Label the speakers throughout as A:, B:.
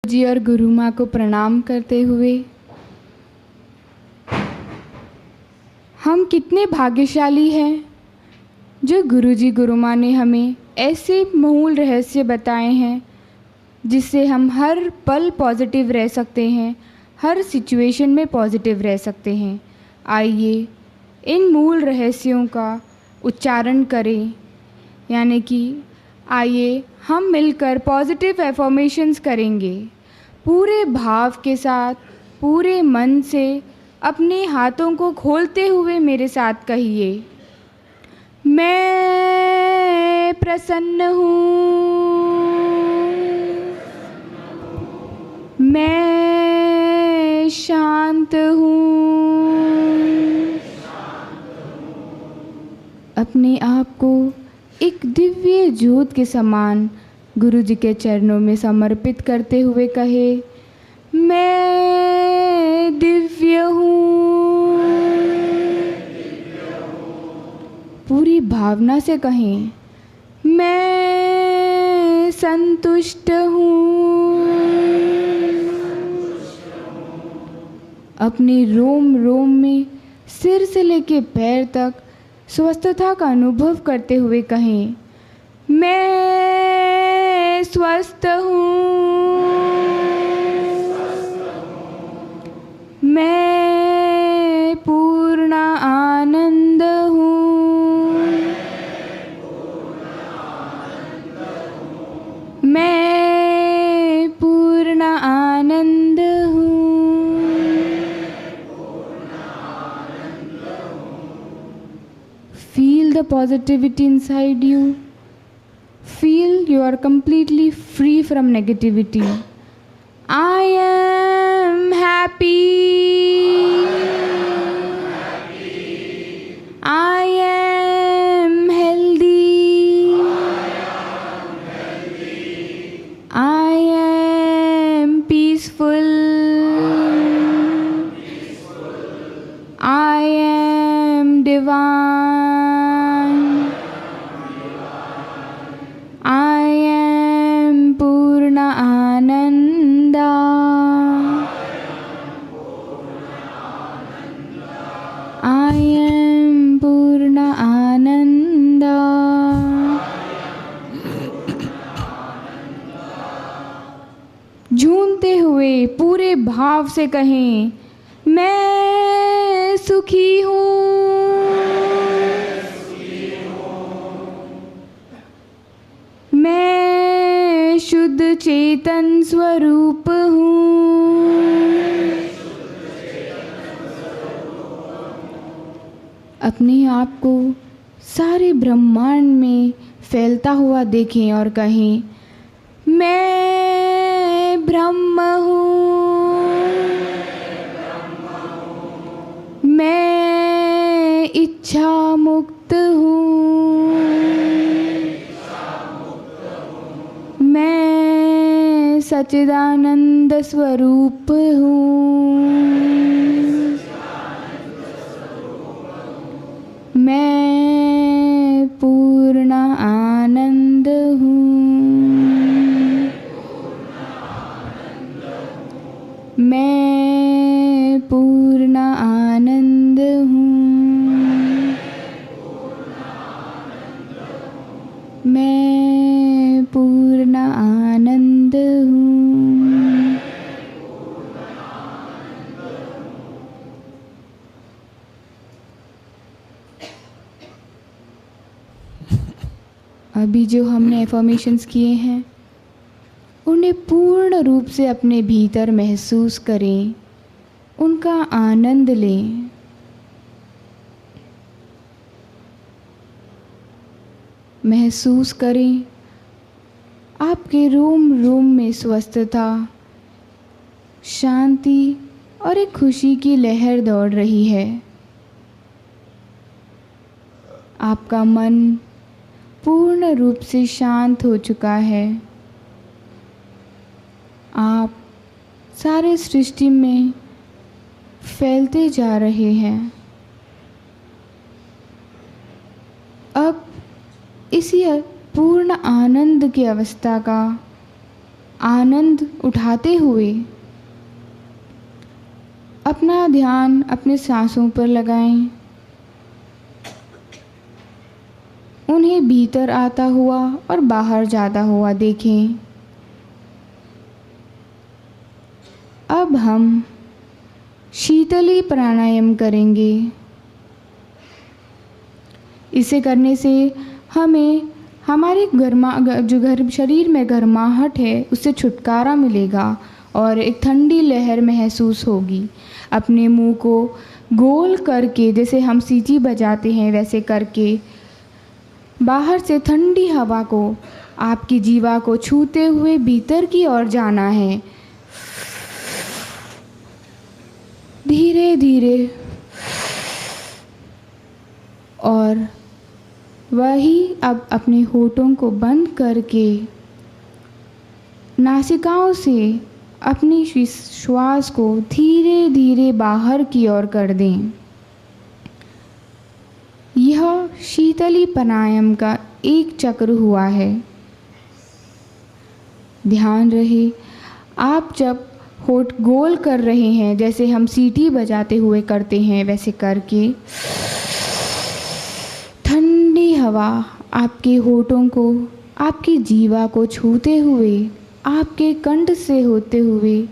A: जी और गुरु माँ को प्रणाम करते हुए हम कितने भाग्यशाली हैं जो गुरु जी गुरु माँ ने हमें ऐसे मूल रहस्य बताए हैं जिससे हम हर पल पॉजिटिव रह सकते हैं, हर सिचुएशन में पॉजिटिव रह सकते हैं। आइए इन मूल रहस्यों का उच्चारण करें, यानी कि आइए हम मिलकर पॉजिटिव एफर्मेशंस करेंगे। पूरे भाव के साथ, पूरे मन से अपने हाथों को खोलते हुए मेरे साथ कहिए, मैं प्रसन्न हूँ, मैं शांत हूँ। अपने आप को एक दिव्य ज्योत के समान गुरु जी के चरणों में समर्पित करते हुए कहे, मैं दिव्य हूँ। पूरी भावना से कहें, मैं संतुष्ट हूँ। अपने रोम रोम में सिर से लेके पैर तक स्वस्थता का अनुभव करते हुए कहें, मैं स्वस्थ हूँ, मैं पूर्ण आनंद हूँ, मैं पूर्ण आनंद हूँ। Feel the positivity inside you. Feel you are completely free from negativity. I am happy. I am healthy. I am peaceful. I am divine. I am Purna Ananda. I am Purna Ananda. झूमते हुए पूरे भाव से कहें, मैं सुखी हूँ, मैं शुद्ध चेतन स्वरूप हूँ। अपने आप को सारे ब्रह्मांड में फैलता हुआ देखें और कहें, मैं ब्रह्म हूँ, मैं इच्छा मुक्त हूँ, मैं सच्चिदानंद स्वरूप हूँ, मैं पूर्ण आनंद हूँ, मैं पूर्ण आनंद हूँ, मैं पूर्ण आनंद हूँ। अभी जो हमने एफर्मेशंस किए हैं उन्हें पूर्ण रूप से अपने भीतर महसूस करें, उनका आनंद लें। महसूस करें आपके रोम रोम में स्वस्थता, शांति और एक खुशी की लहर दौड़ रही है। आपका मन पूर्ण रूप से शांत हो चुका है। आप सारे सृष्टि में फैलते जा रहे हैं। अब इसी पूर्ण आनंद की अवस्था का आनंद उठाते हुए अपना ध्यान अपने सांसों पर लगाएं। उन्हें भीतर आता हुआ और बाहर जाता हुआ देखें। अब हम शीतली प्राणायाम करेंगे। इसे करने से हमें हमारे शरीर में गर्माहट है उससे छुटकारा मिलेगा और एक ठंडी लहर महसूस होगी। अपने मुंह को गोल करके, जैसे हम सीटी बजाते हैं वैसे करके, बाहर से ठंडी हवा को आपकी जीवा को छूते हुए भीतर की ओर जाना है। धीरे धीरे। और वही अब अपने होठों को बंद करके नासिकाओं से अपनी श्वास को धीरे धीरे बाहर की ओर कर दें। यह शीतली प्राणायाम का एक चक्र हुआ है। ध्यान रहे, आप जब होठ गोल कर रहे हैं, जैसे हम सीटी बजाते हुए करते हैं, वैसे करके ठंडी हवा आपके होठों को, आपकी जीवा को छूते हुए, आपके कंठ से होते हुए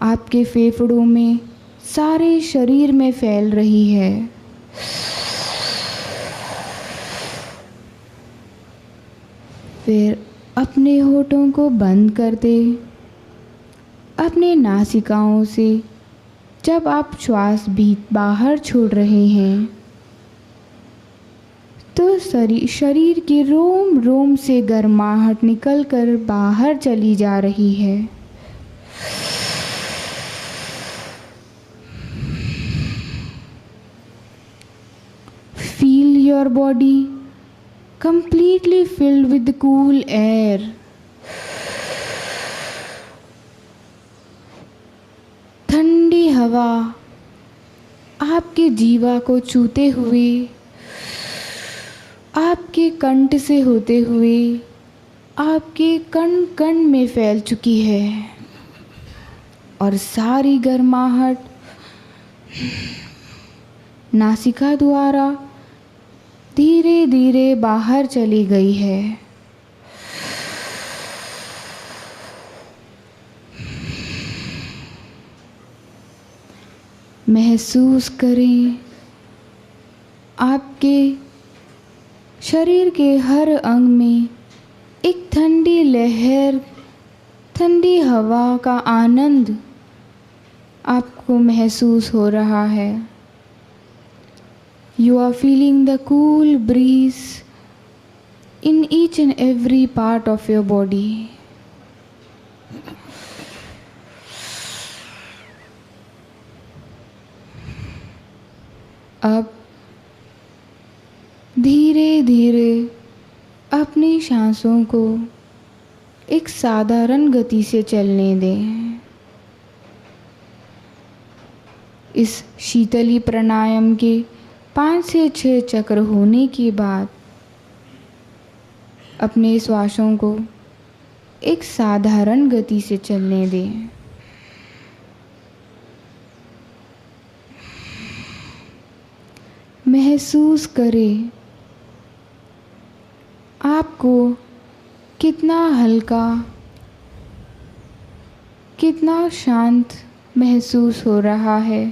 A: आपके फेफड़ों में, सारे शरीर में फैल रही है। फिर अपने होठों को बंद कर दें। अपने नासिकाओं से जब आप श्वास भी बाहर छोड़ रहे हैं तो शरीर के रोम रोम से गर्माहट निकलकर बाहर चली जा रही है। Feel your body completely filled with the cool air. ठंडी हवा आपके जीवा को छूते हुए, आपके कंठ से होते हुए आपके कण कण में फैल चुकी है और सारी गर्माहट नासिका द्वारा धीरे धीरे बाहर चली गई है। महसूस करें आपके शरीर के हर अंग में एक ठंडी लहर, ठंडी हवा का आनंद आपको महसूस हो रहा है। You are feeling the cool breeze in each and every part of your body. अब धीरे धीरे अपनी सांसों को एक साधारण गति से चलने दें। इस शीतली प्राणायाम के 5 से 6 चक्र होने के बाद अपने श्वासों को एक साधारण गति से चलने दें। महसूस करें आपको कितना हल्का, कितना शांत महसूस हो रहा है।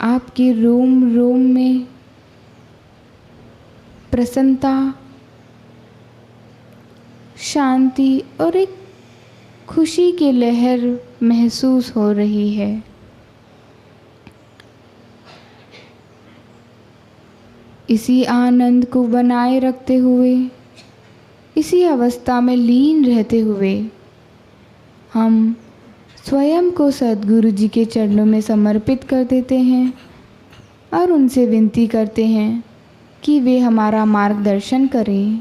A: आपके रोम रोम में प्रसन्नता, शांति और एक खुशी की लहर महसूस हो रही है। इसी आनंद को बनाए रखते हुए, इसी अवस्था में लीन रहते हुए हम स्वयं को सद्गुरु जी के चरणों में समर्पित कर देते हैं और उनसे विनती करते हैं कि वे हमारा मार्गदर्शन करें।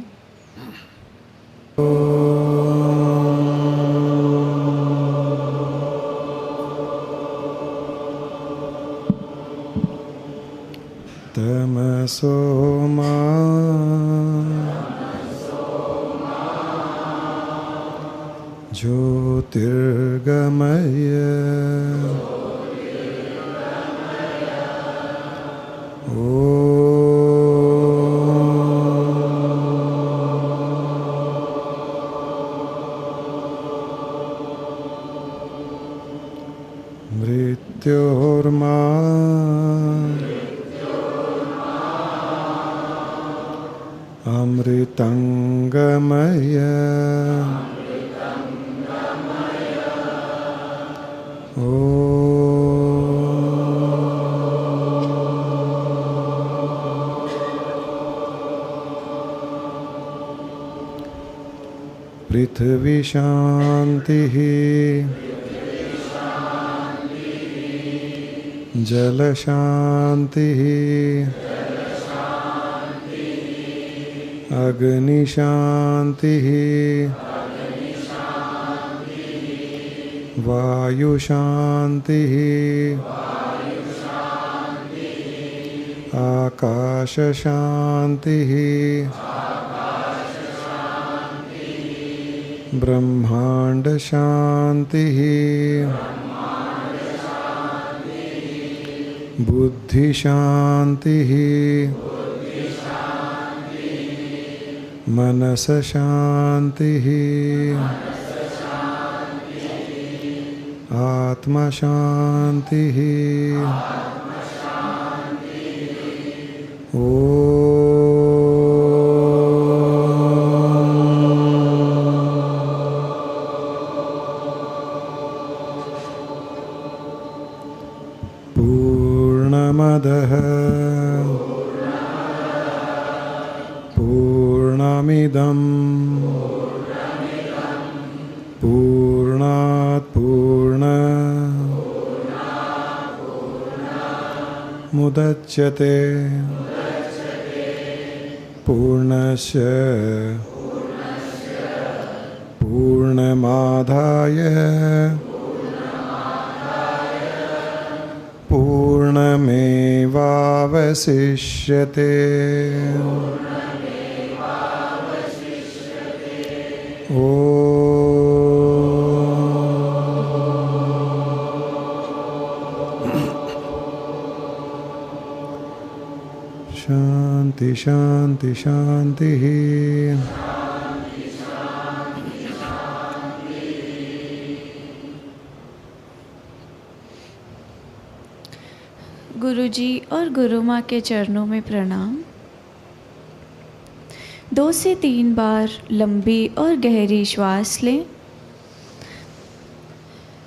B: तमसो मा ज्योतिर्गमय मृत्योर्मा अमृतंगमय पृथ्वी शांति जल शांति अग्नि शांति वायु शांति आकाश शांति ब्रह्मांड शांति बुद्धि शांति मनस शांति आत्मा शांति पूर्णमदः पूर्णमिदं पूर्णात् पूर्णमुदच्यते पूर्णस्य पूर्णमादाय पूर्णमेवावशिष्यते। शांति शांति शांति।
C: गुरुजी और गुरु माँ के चरणों में प्रणाम। 2 से 3 बार लंबी और गहरी श्वास लें।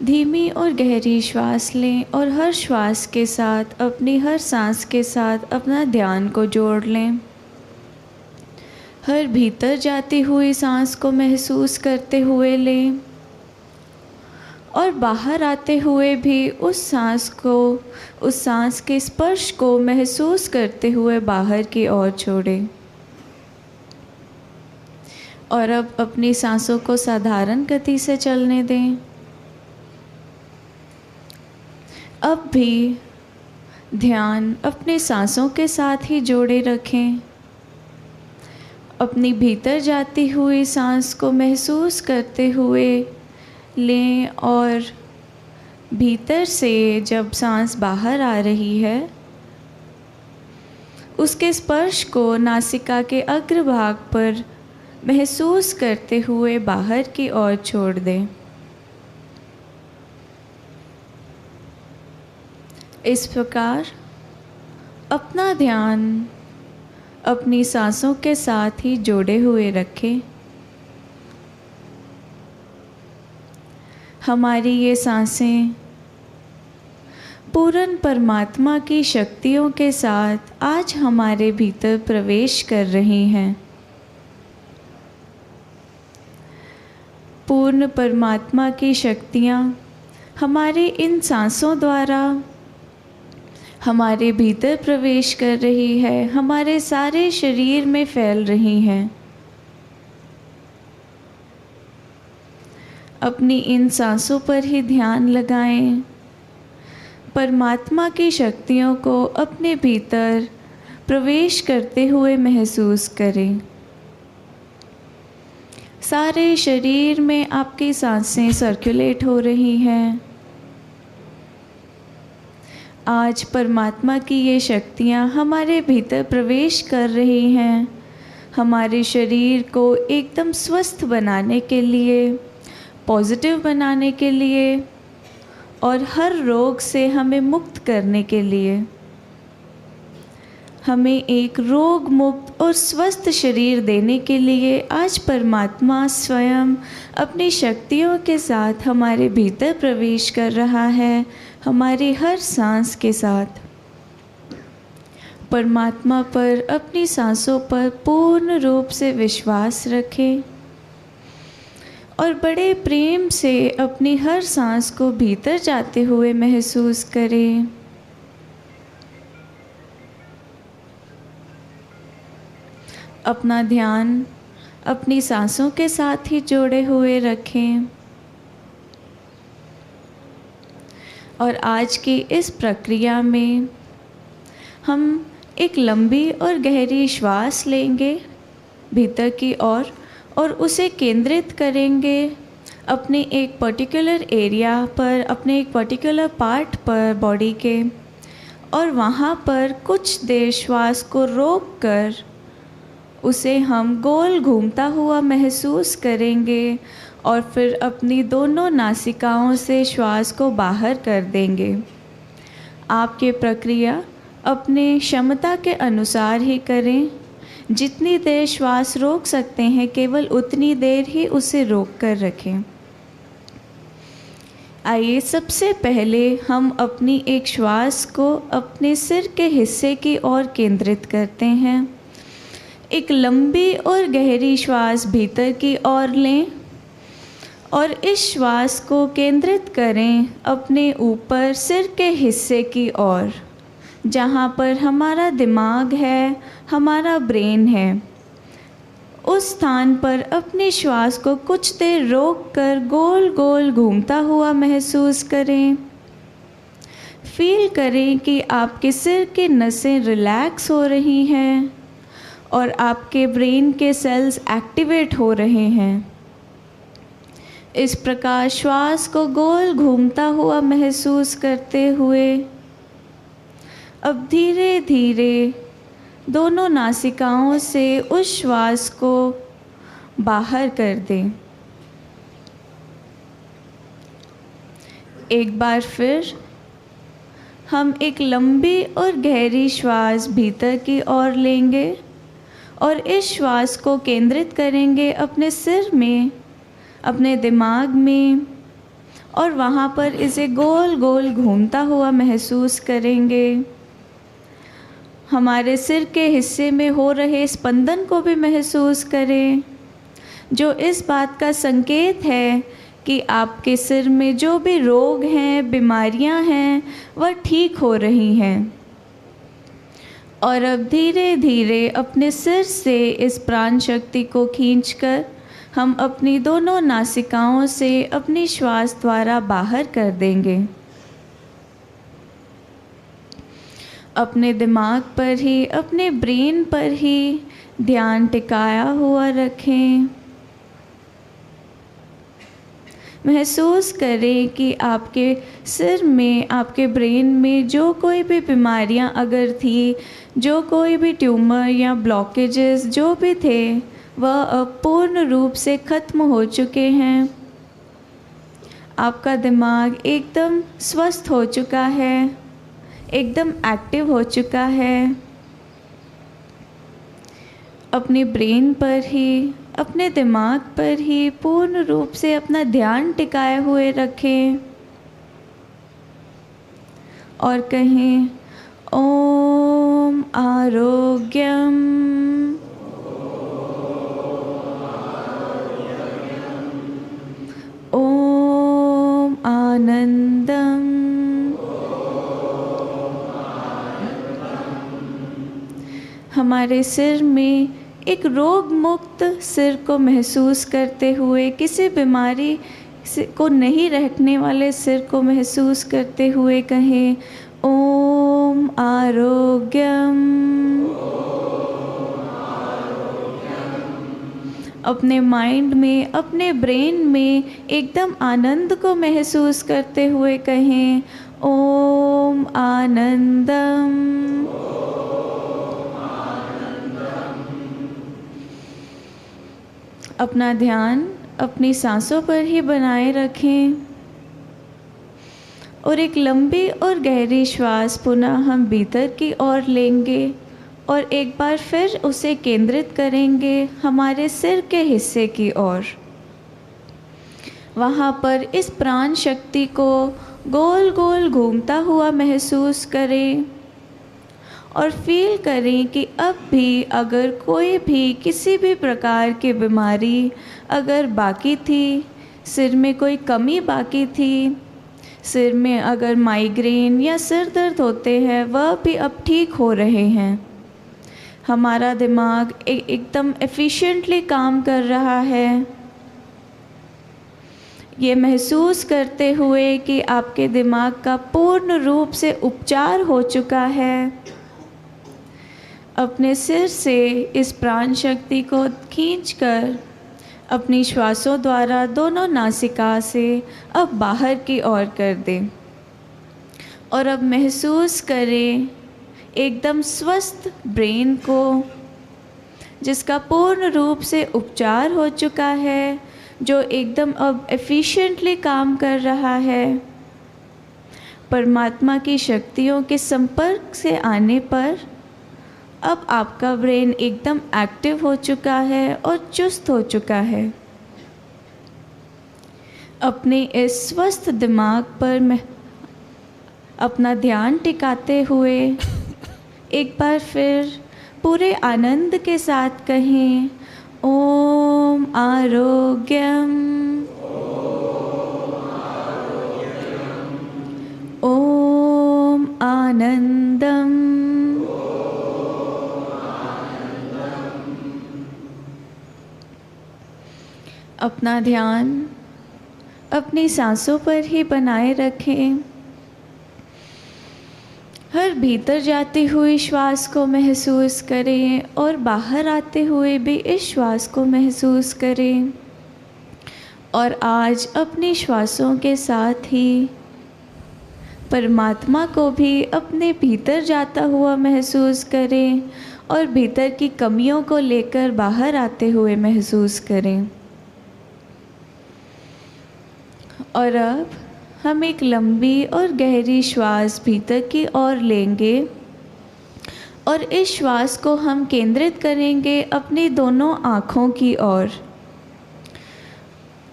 C: धीमी और गहरी श्वास लें और हर श्वास के साथ अपनी हर सांस के साथ अपना ध्यान को जोड़ लें। हर भीतर जाती हुई सांस को महसूस करते हुए लें और बाहर आते हुए भी उस सांस के स्पर्श को महसूस करते हुए बाहर की ओर छोड़ें। और अब अपनी सांसों को साधारण गति से चलने दें। अब भी ध्यान अपने सांसों के साथ ही जोड़े रखें। अपनी भीतर जाती हुई सांस को महसूस करते हुए लें और भीतर से जब सांस बाहर आ रही है उसके स्पर्श को नासिका के अग्रभाग पर महसूस करते हुए बाहर की ओर छोड़ दें। इस प्रकार अपना ध्यान अपनी सांसों के साथ ही जोड़े हुए रखें। हमारी ये सांसें पूर्ण परमात्मा की शक्तियों के साथ आज हमारे भीतर प्रवेश कर रही हैं। पूर्ण परमात्मा की शक्तियाँ हमारे इन सांसों द्वारा हमारे भीतर प्रवेश कर रही है, हमारे सारे शरीर में फैल रही हैं। अपनी इन सांसों पर ही ध्यान लगाएं। परमात्मा की शक्तियों को अपने भीतर प्रवेश करते हुए महसूस करें। सारे शरीर में आपकी सांसें सर्कुलेट हो रही हैं। आज परमात्मा की ये शक्तियाँ हमारे भीतर प्रवेश कर रही हैं, हमारे शरीर को एकदम स्वस्थ बनाने के लिए, पॉजिटिव बनाने के लिए और हर रोग से हमें मुक्त करने के लिए। हमें एक रोग मुक्त और स्वस्थ शरीर देने के लिए आज परमात्मा स्वयं अपनी शक्तियों के साथ हमारे भीतर प्रवेश कर रहा है, हमारी हर सांस के साथ। परमात्मा पर, अपनी सांसों पर पूर्ण रूप से विश्वास रखें और बड़े प्रेम से अपनी हर सांस को भीतर जाते हुए महसूस करें। अपना ध्यान अपनी सांसों के साथ ही जोड़े हुए रखें और आज की इस प्रक्रिया में हम एक लंबी और गहरी श्वास लेंगे भीतर की ओर और उसे केंद्रित करेंगे अपने एक पर्टिकुलर एरिया पर, अपने एक पर्टिकुलर पार्ट पर बॉडी के, और वहाँ पर कुछ देर श्वास को रोक कर उसे हम गोल घूमता हुआ महसूस करेंगे और फिर अपनी दोनों नासिकाओं से श्वास को बाहर कर देंगे। आप ये प्रक्रिया अपने क्षमता के अनुसार ही करें। जितनी देर श्वास रोक सकते हैं केवल उतनी देर ही उसे रोक कर रखें। आइए सबसे पहले हम अपनी एक श्वास को अपने सिर के हिस्से की ओर केंद्रित करते हैं। एक लंबी और गहरी श्वास भीतर की ओर लें और इस श्वास को केंद्रित करें अपने ऊपर सिर के हिस्से की ओर, जहाँ पर हमारा दिमाग है, हमारा ब्रेन है। उस स्थान पर अपनी श्वास को कुछ देर रोक कर गोल गोल घूमता हुआ महसूस करें। फील करें कि आपके सिर की नसें रिलैक्स हो रही हैं और आपके ब्रेन के सेल्स एक्टिवेट हो रहे हैं। इस प्रकार श्वास को गोल घूमता हुआ महसूस करते हुए अब धीरे धीरे दोनों नासिकाओं से उस श्वास को बाहर कर दें। एक बार फिर हम एक लंबी और गहरी श्वास भीतर की ओर लेंगे और इस श्वास को केंद्रित करेंगे अपने सिर में, अपने दिमाग में, और वहाँ पर इसे गोल गोल घूमता हुआ महसूस करेंगे। हमारे सिर के हिस्से में हो रहे स्पंदन को भी महसूस करें, जो इस बात का संकेत है कि आपके सिर में जो भी रोग हैं, बीमारियां हैं, वह ठीक हो रही हैं। और अब धीरे धीरे अपने सिर से इस प्राण शक्ति को खींचकर हम अपनी दोनों नासिकाओं से अपनी श्वास द्वारा बाहर कर देंगे। अपने दिमाग पर ही, अपने ब्रेन पर ही ध्यान टिकाया हुआ रखें। महसूस करें कि आपके सिर में, आपके ब्रेन में जो कोई भी बीमारियां अगर थी, जो कोई भी ट्यूमर या ब्लॉकेजेस जो भी थे, वह अब पूर्ण रूप से ख़त्म हो चुके हैं। आपका दिमाग एकदम स्वस्थ हो चुका है, एकदम एक्टिव हो चुका है। अपने ब्रेन पर ही, अपने दिमाग पर ही पूर्ण रूप से अपना ध्यान टिकाए हुए रखें और कहें ओम आरोग्यम, ओम आनंदम, हमारे सिर में एक रोग मुक्त सिर को महसूस करते हुए, किसी बीमारी को नहीं रखने वाले सिर को महसूस करते हुए कहें ओम आरोग्यम, अपने माइंड में, अपने ब्रेन में एकदम आनंद को महसूस करते हुए कहें ओम आनंदम। अपना ध्यान अपनी सांसों पर ही बनाए रखें और एक लंबी और गहरी श्वास पुनः हम भीतर की ओर लेंगे और एक बार फिर उसे केंद्रित करेंगे हमारे सिर के हिस्से की ओर। वहाँ पर इस प्राण शक्ति को गोल गोल घूमता हुआ महसूस करें और फील करें कि अब भी अगर कोई भी किसी भी प्रकार की बीमारी अगर बाकी थी, सिर में कोई कमी बाकी थी, सिर में अगर माइग्रेन या सिर दर्द होते हैं वह भी अब ठीक हो रहे हैं। हमारा दिमाग एकदम एफिशिएंटली काम कर रहा है। ये महसूस करते हुए कि आपके दिमाग का पूर्ण रूप से उपचार हो चुका है, अपने सिर से इस प्राण शक्ति को खींचकर अपनी श्वासों द्वारा दोनों नासिका से अब बाहर की ओर कर दें और अब महसूस करें एकदम स्वस्थ ब्रेन को जिसका पूर्ण रूप से उपचार हो चुका है, जो एकदम अब एफिशिएंटली काम कर रहा है। परमात्मा की शक्तियों के संपर्क से आने पर अब आपका ब्रेन एकदम एक्टिव हो चुका है और चुस्त हो चुका है। अपने इस स्वस्थ दिमाग पर अपना ध्यान टिकाते हुए एक बार फिर पूरे आनंद के साथ कहें ओम आरोग्यम, ओम आनंदम, अपना ध्यान अपनी सांसों पर ही बनाए रखें। हर भीतर जाती हुई श्वास को महसूस करें और बाहर आते हुए भी इस श्वास को महसूस करें। और आज अपनी श्वासों के साथ ही परमात्मा को भी अपने भीतर जाता हुआ महसूस करें और भीतर की कमियों को लेकर बाहर आते हुए महसूस करें। और अब हम एक लंबी और गहरी श्वास भीतर की ओर लेंगे और इस श्वास को हम केंद्रित करेंगे अपनी दोनों आँखों की ओर।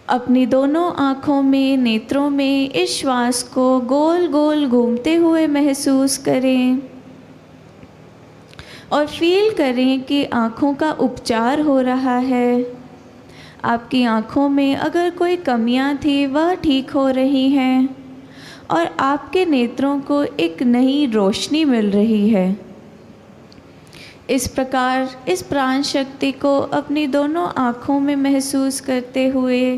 C: अपनी दोनों आँखों में, नेत्रों में इस श्वास को गोल गोल घूमते हुए महसूस करें और फील करें कि आँखों का उपचार हो रहा है। आपकी आँखों में अगर कोई कमियां थी वह ठीक हो रही हैं और आपके नेत्रों को एक नई रोशनी मिल रही है। इस प्रकार इस प्राण शक्ति को अपनी दोनों आँखों में महसूस करते हुए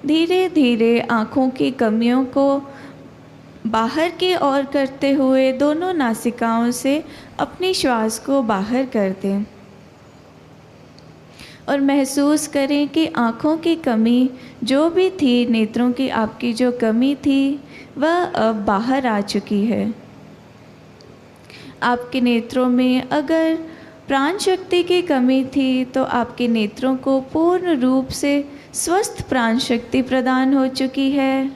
C: धीरे धीरे आँखों की कमियों को बाहर की ओर करते हुए दोनों नासिकाओं से अपनी श्वास को बाहर कर दें और महसूस करें कि आँखों की कमी जो भी थी, नेत्रों की आपकी जो कमी थी वह अब बाहर आ चुकी है। आपके नेत्रों में अगर प्राण शक्ति की कमी थी तो आपके नेत्रों को पूर्ण रूप से स्वस्थ प्राण शक्ति प्रदान हो चुकी है।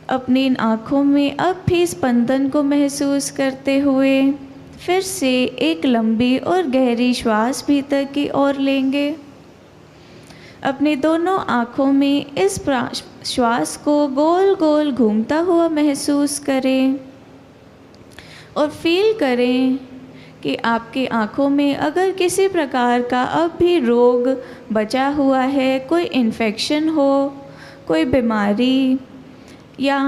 C: अपनी इन आँखों में अब भी स्पंदन को महसूस करते हुए फिर से एक लंबी और गहरी श्वास भीतर की ओर लेंगे। अपनी दोनों आँखों में इस श्वास को गोल गोल घूमता हुआ महसूस करें और फील करें कि आपकी आँखों में अगर किसी प्रकार का अब भी रोग बचा हुआ है, कोई इन्फेक्शन हो, कोई बीमारी या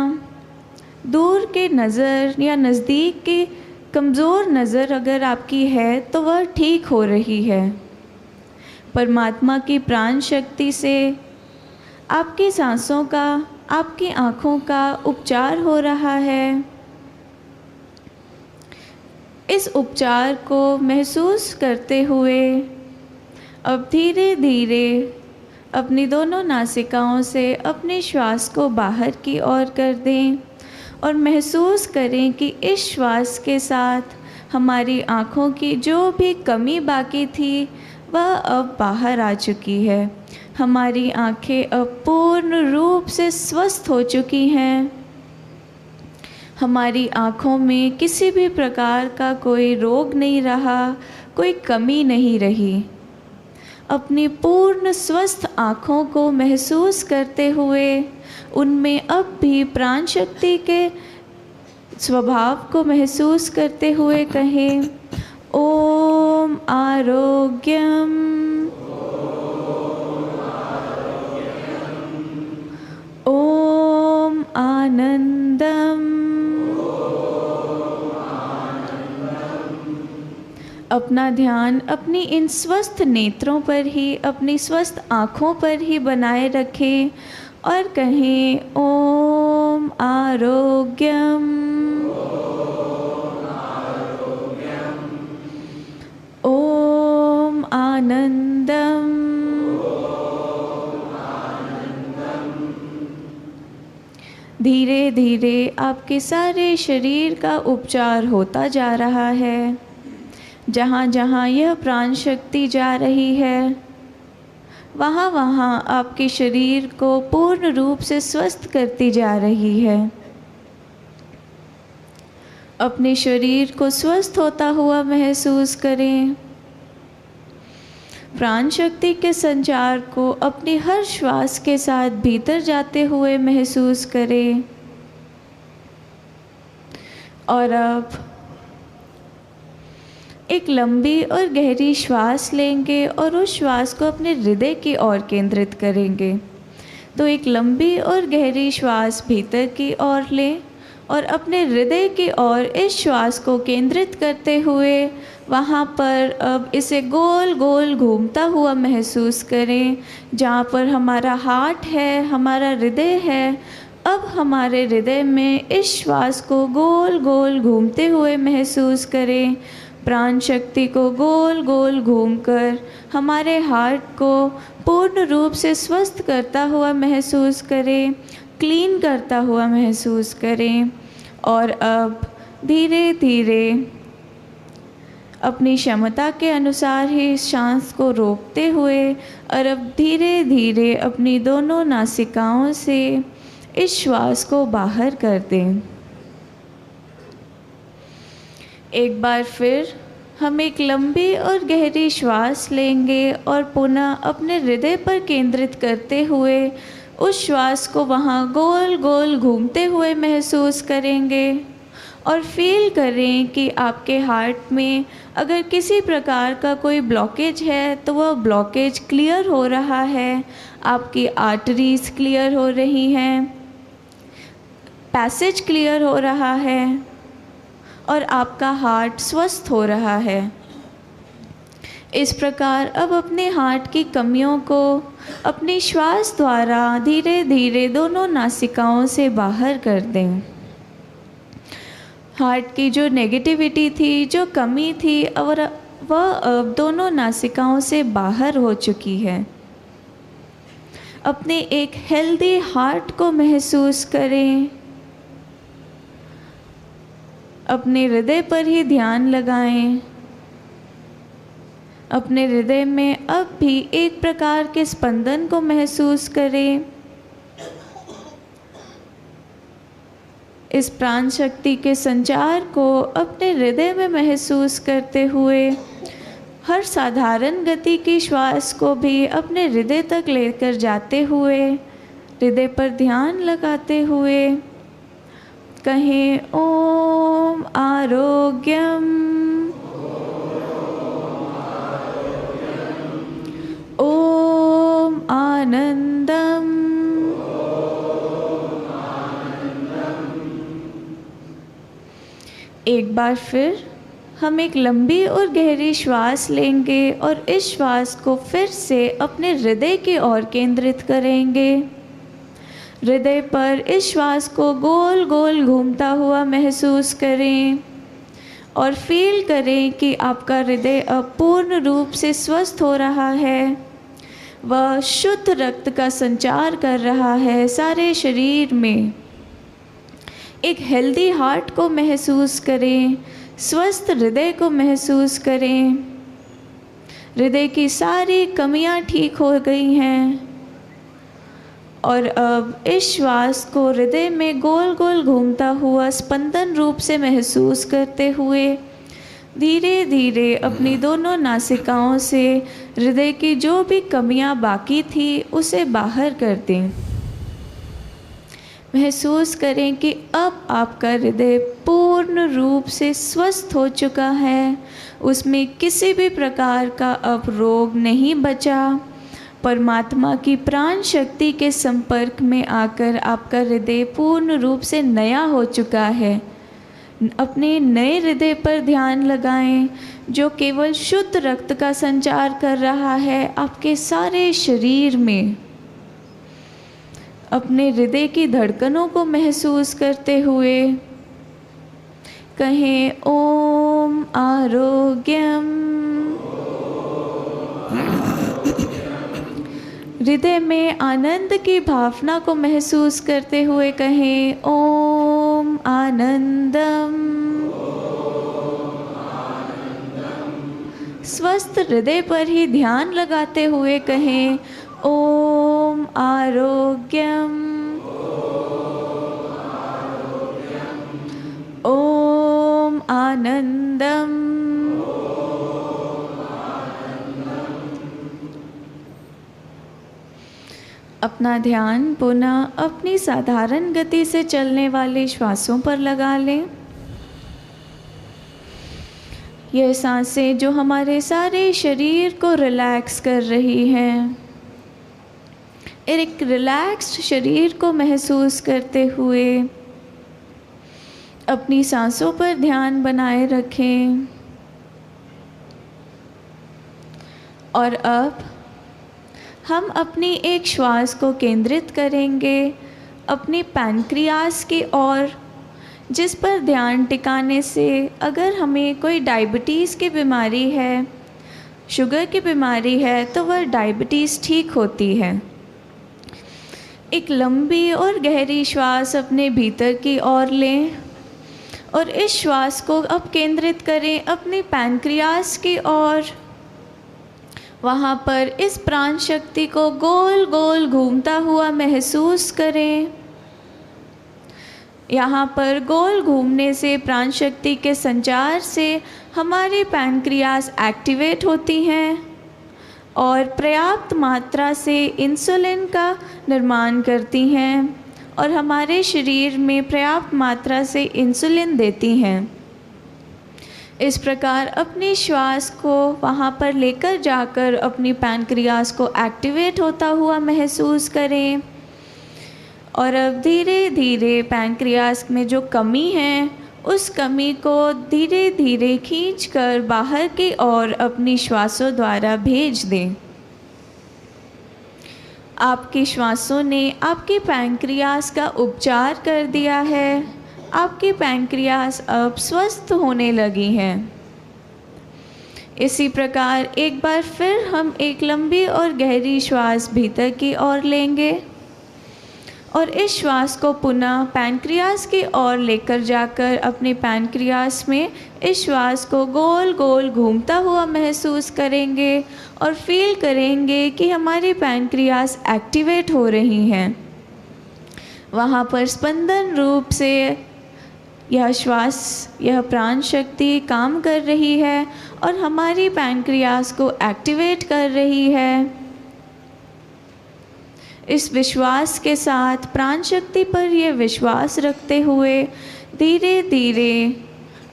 C: दूर के नज़र या नज़दीक की कमज़ोर नज़र अगर आपकी है तो वह ठीक हो रही है। परमात्मा की प्राण शक्ति से आपकी सांसों का, आपकी आँखों का उपचार हो रहा है। इस उपचार को महसूस करते हुए अब धीरे धीरे अपनी दोनों नासिकाओं से अपने श्वास को बाहर की ओर कर दें और महसूस करें कि इस श्वास के साथ हमारी आँखों की जो भी कमी बाकी थी वह अब बाहर आ चुकी है। हमारी आँखें अब पूर्ण रूप से स्वस्थ हो चुकी हैं। हमारी आँखों में किसी भी प्रकार का कोई रोग नहीं रहा, कोई कमी नहीं रही। अपनी पूर्ण स्वस्थ आँखों को महसूस करते हुए उनमें अब भी प्राण शक्ति के स्वभाव को महसूस करते हुए कहें, ओम आरोग्यम, ओम आनंदम। अपना ध्यान अपनी इन स्वस्थ नेत्रों पर ही, अपनी स्वस्थ आँखों पर ही बनाए रखें और कहें, ओम आरोग्यम, ओम आनंदम। धीरे धीरे आपके सारे शरीर का उपचार होता जा रहा है। जहाँ जहाँ यह प्राण शक्ति जा रही है वहाँ वहाँ आपके शरीर को पूर्ण रूप से स्वस्थ करती जा रही है। अपने शरीर को स्वस्थ होता हुआ महसूस करें। प्राण शक्ति के संचार को अपनी हर श्वास के साथ भीतर जाते हुए महसूस करें। और अब एक लंबी और गहरी श्वास लेंगे और उस श्वास को अपने हृदय की ओर केंद्रित करेंगे। तो एक लंबी और गहरी श्वास भीतर की ओर लें और अपने हृदय की ओर इस श्वास को केंद्रित करते हुए वहाँ पर अब इसे गोल गोल घूमता हुआ महसूस करें। जहाँ पर हमारा हार्ट है, हमारा हृदय है, अब हमारे हृदय में इस श्वास को गोल गोल घूमते हुए महसूस करें। प्राण शक्ति को गोल गोल घूमकर हमारे हार्ट को पूर्ण रूप से स्वस्थ करता हुआ महसूस करें, क्लीन करता हुआ महसूस करें। और अब धीरे धीरे अपनी क्षमता के अनुसार ही सांस को रोकते हुए और अब धीरे धीरे अपनी दोनों नासिकाओं से इस श्वास को बाहर कर दें। एक बार फिर हम एक लंबी और गहरी श्वास लेंगे और पुनः अपने हृदय पर केंद्रित करते हुए उस श्वास को वहाँ गोल गोल घूमते हुए महसूस करेंगे और फील करें कि आपके हार्ट में अगर किसी प्रकार का कोई ब्लॉकेज है तो वह ब्लॉकेज क्लियर हो रहा है। आपकी आर्टरीज क्लियर हो रही हैं, पैसेज क्लियर हो रहा है और आपका हार्ट स्वस्थ हो रहा है। इस प्रकार अब अपने हार्ट की कमियों को अपनी श्वास द्वारा धीरे धीरे दोनों नासिकाओं से बाहर कर दें। हार्ट की जो नेगेटिविटी थी, जो कमी थी, और वह अब दोनों नासिकाओं से बाहर हो चुकी है। अपने एक हेल्दी हार्ट को महसूस करें। अपने हृदय पर ही ध्यान लगाएं। अपने हृदय में अब भी एक प्रकार के स्पंदन को महसूस करें। इस प्राण शक्ति के संचार को अपने हृदय में महसूस करते हुए हर साधारण गति की श्वास को भी अपने हृदय तक लेकर जाते हुए हृदय पर ध्यान लगाते हुए कहें, ओम आरोग्यम, ओम आनंदम, एक बार फिर हम एक लंबी और गहरी श्वास लेंगे और इस श्वास को फिर से अपने हृदय की ओर केंद्रित करेंगे। हृदय पर इस श्वास को गोल गोल घूमता हुआ महसूस करें और फील करें कि आपका हृदय अब पूर्ण रूप से स्वस्थ हो रहा है। वह शुद्ध रक्त का संचार कर रहा है सारे शरीर में। एक हेल्दी हार्ट को महसूस करें, स्वस्थ हृदय को महसूस करें। हृदय की सारी कमियां ठीक हो गई हैं और अब इस श्वास को हृदय में गोल गोल घूमता हुआ स्पंदन रूप से महसूस करते हुए धीरे धीरे अपनी दोनों नासिकाओं से हृदय की जो भी कमियां बाकी थी उसे बाहर कर दें। महसूस करें कि अब आपका हृदय पूर्ण रूप से स्वस्थ हो चुका है, उसमें किसी भी प्रकार का अब रोग नहीं बचा। परमात्मा की प्राण शक्ति के संपर्क में आकर आपका हृदय पूर्ण रूप से नया हो चुका है। अपने नए हृदय पर ध्यान लगाएं जो केवल शुद्ध रक्त का संचार कर रहा है आपके सारे शरीर में। अपने हृदय की धड़कनों को महसूस करते हुए कहें ओम आरोग्यम। हृदय में आनंद की भावना को महसूस करते हुए कहें ओम आनंदम। स्वस्थ हृदय पर ही ध्यान लगाते हुए कहें ओम आरोग्यम। ओम आनंदम। अपना ध्यान पुनः अपनी साधारण गति से चलने वाले श्वासों पर लगा लें। यह सांसें जो हमारे सारे शरीर को रिलैक्स कर रही हैं, एक रिलैक्स्ड शरीर को महसूस करते हुए अपनी सांसों पर ध्यान बनाए रखें। और अब हम अपनी एक श्वास को केंद्रित करेंगे अपनी पैनक्रियास की ओर, जिस पर ध्यान टिकाने से अगर हमें कोई डायबिटीज़ की बीमारी है, शुगर की बीमारी है, तो वह डायबिटीज़ ठीक होती है। एक लंबी और गहरी श्वास अपने भीतर की ओर लें और इस श्वास को अब केंद्रित करें अपनी पैनक्रियास की ओर। वहाँ पर इस प्राण शक्ति को गोल गोल घूमता हुआ महसूस करें। यहाँ पर गोल घूमने से प्राण शक्ति के संचार से हमारी पैनक्रियास एक्टिवेट होती हैं और पर्याप्त मात्रा से इंसुलिन का निर्माण करती हैं और हमारे शरीर में पर्याप्त मात्रा से इंसुलिन देती हैं। इस प्रकार अपनी श्वास को वहाँ पर लेकर जाकर अपनी पैनक्रियास को एक्टिवेट होता हुआ महसूस करें। और अब धीरे धीरे पैनक्रियास में जो कमी है उस कमी को धीरे धीरे खींचकर बाहर की ओर अपनी श्वासों द्वारा भेज दें। आपकी श्वासों ने आपकी पैनक्रियास का उपचार कर दिया है। आपकी पैनक्रियास अब स्वस्थ होने लगी है। इसी प्रकार एक बार फिर हम एक लंबी और गहरी श्वास भीतर की ओर लेंगे और इस श्वास को पुनः पैनक्रियास की ओर लेकर जाकर अपने पैनक्रियास में इस श्वास को गोल गोल घूमता हुआ महसूस करेंगे और फील करेंगे कि हमारी पैनक्रियास एक्टिवेट हो रही हैं। वहाँ पर स्पंदन रूप से यह श्वास, यह प्राण शक्ति काम कर रही है और हमारी पैनक्रियास को एक्टिवेट कर रही है। इस विश्वास के साथ, प्राण शक्ति पर यह विश्वास रखते हुए धीरे धीरे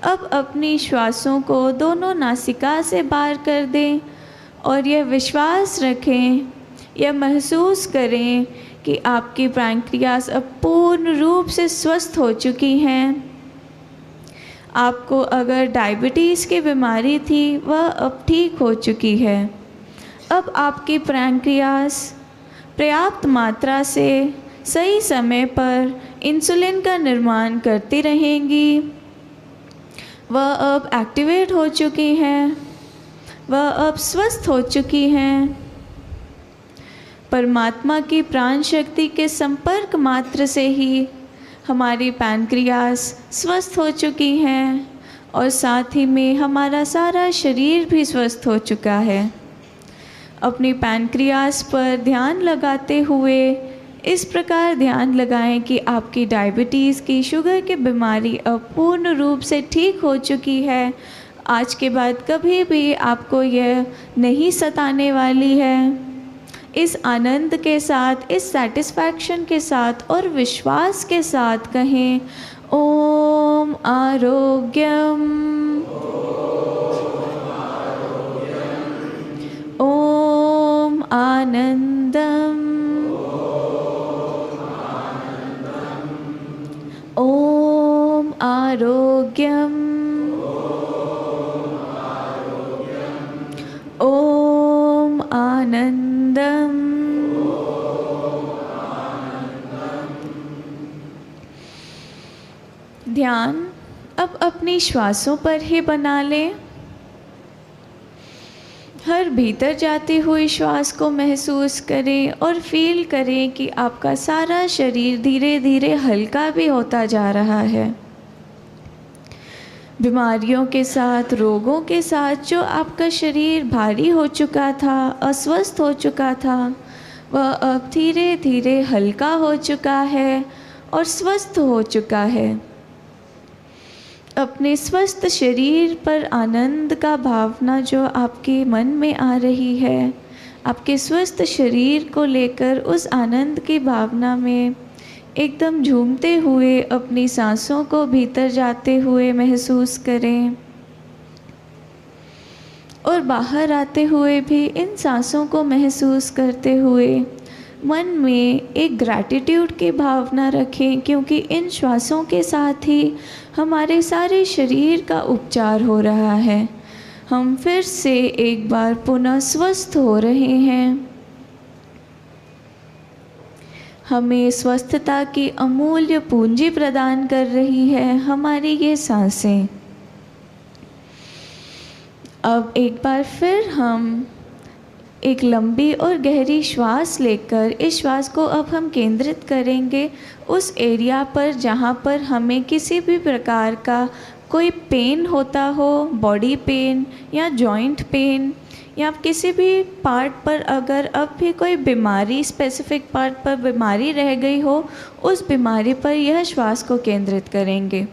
C: अब अपनी श्वासों को दोनों नासिका से बाहर कर दें और यह विश्वास रखें, यह महसूस करें कि आपकी पैनक्रियास अब पूर्ण रूप से स्वस्थ हो चुकी हैं। आपको अगर डायबिटीज़ की बीमारी थी वह अब ठीक हो चुकी है। अब आपकी पैनक्रियास पर्याप्त मात्रा से सही समय पर इंसुलिन का निर्माण करती रहेंगी। वह अब एक्टिवेट हो चुकी हैं, वह अब स्वस्थ हो चुकी हैं। परमात्मा की प्राण शक्ति के संपर्क मात्र से ही हमारी पैनक्रियास स्वस्थ हो चुकी हैं और साथ ही में हमारा सारा शरीर भी स्वस्थ हो चुका है। अपनी पैनक्रियास पर ध्यान लगाते हुए इस प्रकार ध्यान लगाएं कि आपकी डायबिटीज़ की, शुगर की बीमारी अब पूर्ण रूप से ठीक हो चुकी है। आज के बाद कभी भी आपको यह नहीं सताने वाली है। इस आनंद के साथ, इस सेटिस्फैक्शन के साथ और विश्वास के साथ कहें, ओम आरोग्यम, ओम आनंदम, ओम आरोग्यम, ओम आनंदम। ध्यान अब अपनी श्वासों पर ही बना लें। हर भीतर जाती हुई श्वास को महसूस करें और फील करें कि आपका सारा शरीर धीरे धीरे हल्का भी होता जा रहा है। बीमारियों के साथ, रोगों के साथ जो आपका शरीर भारी हो चुका था, अस्वस्थ हो चुका था, वह अब धीरे धीरे हल्का हो चुका है और स्वस्थ हो चुका है। अपने स्वस्थ शरीर पर आनंद का भावना जो आपके मन में आ रही है, आपके स्वस्थ शरीर को लेकर उस आनंद की भावना में एकदम झूमते हुए अपनी सांसों को भीतर जाते हुए महसूस करें और बाहर आते हुए भी इन सांसों को महसूस करते हुए मन में एक ग्रैटिट्यूड की भावना रखें, क्योंकि इन श्वासों के साथ ही हमारे सारे शरीर का उपचार हो रहा है। हम फिर से एक बार पुनः स्वस्थ हो रहे हैं। हमें स्वस्थता की अमूल्य पूंजी प्रदान कर रही है हमारी ये सांसें। अब एक बार फिर हम एक लंबी और गहरी श्वास लेकर इस श्वास को अब हम केंद्रित करेंगे उस एरिया पर जहाँ पर हमें किसी भी प्रकार का कोई पेन होता हो, बॉडी पेन या जॉइंट पेन, या किसी भी पार्ट पर अगर अब भी कोई बीमारी, स्पेसिफिक पार्ट पर बीमारी रह गई हो, उस बीमारी पर यह श्वास को केंद्रित करेंगे।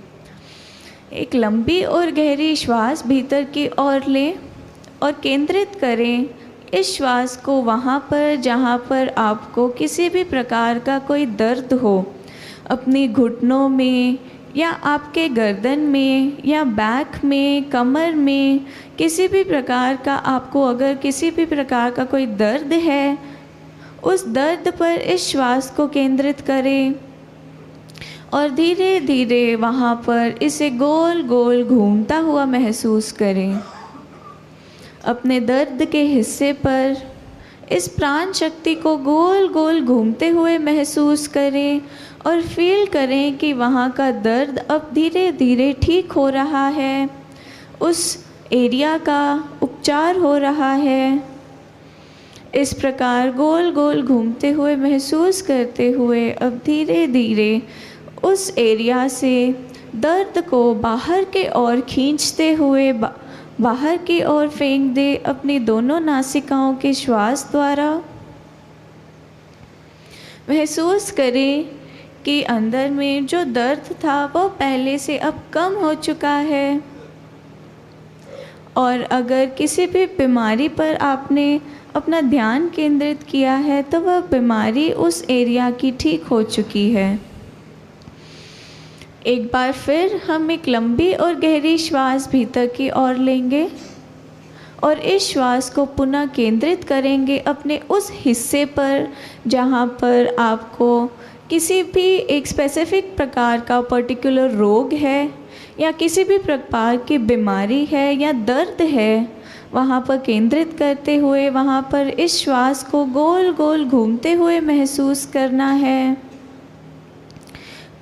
C: एक लंबी और गहरी श्वास भीतर की ओर लें और केंद्रित करें इस श्वास को वहाँ पर जहाँ पर आपको किसी भी प्रकार का कोई दर्द हो, अपनी घुटनों में या आपके गर्दन में या बैक में, कमर में, किसी भी प्रकार का आपको अगर किसी भी प्रकार का कोई दर्द है, उस दर्द पर इस श्वास को केंद्रित करें और धीरे धीरे वहाँ पर इसे गोल गोल घूमता हुआ महसूस करें। अपने दर्द के हिस्से पर इस प्राण शक्ति को गोल गोल घूमते हुए महसूस करें और फील करें कि वहाँ का दर्द अब धीरे धीरे ठीक हो रहा है, उस एरिया का उपचार हो रहा है। इस प्रकार गोल गोल घूमते हुए महसूस करते हुए अब धीरे धीरे उस एरिया से दर्द को बाहर के ओर खींचते हुए बाहर की ओर फेंक दे अपनी दोनों नासिकाओं के श्वास द्वारा। महसूस करें कि अंदर में जो दर्द था वो पहले से अब कम हो चुका है, और अगर किसी भी बीमारी पर आपने अपना ध्यान केंद्रित किया है तो वह बीमारी उस एरिया की ठीक हो चुकी है। एक बार फिर हम एक लंबी और गहरी श्वास भीतर की ओर लेंगे और इस श्वास को पुनः केंद्रित करेंगे अपने उस हिस्से पर जहाँ पर आपको किसी भी एक स्पेसिफिक प्रकार का पर्टिकुलर रोग है या किसी भी प्रकार की बीमारी है या दर्द है, वहाँ पर केंद्रित करते हुए वहाँ पर इस श्वास को गोल गोल घूमते हुए महसूस करना है।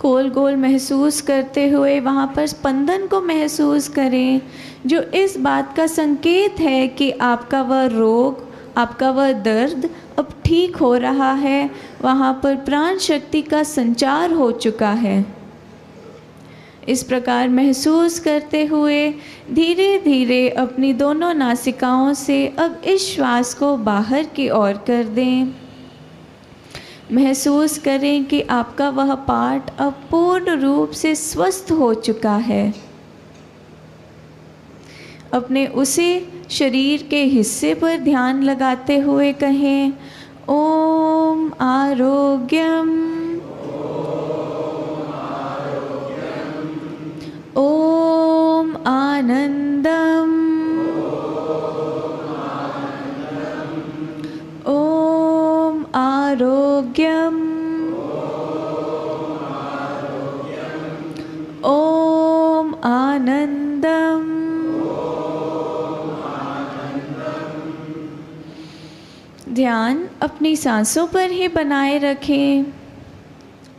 C: गोल गोल महसूस करते हुए वहाँ पर स्पंदन को महसूस करें, जो इस बात का संकेत है कि आपका वह रोग, आपका वह दर्द अब ठीक हो रहा है। वहाँ पर प्राण शक्ति का संचार हो चुका है। इस प्रकार महसूस करते हुए धीरे धीरे अपनी दोनों नासिकाओं से अब इस श्वास को बाहर की ओर कर दें। महसूस करें कि आपका वह पार्ट अब पूर्ण रूप से स्वस्थ हो चुका है। अपने उसी शरीर के हिस्से पर ध्यान लगाते हुए कहें, ओम आरोग्यम, ओम आनंदम, ओम आरोग्यम, ओम आनंदम। ध्यान अपनी सांसों पर ही बनाए रखें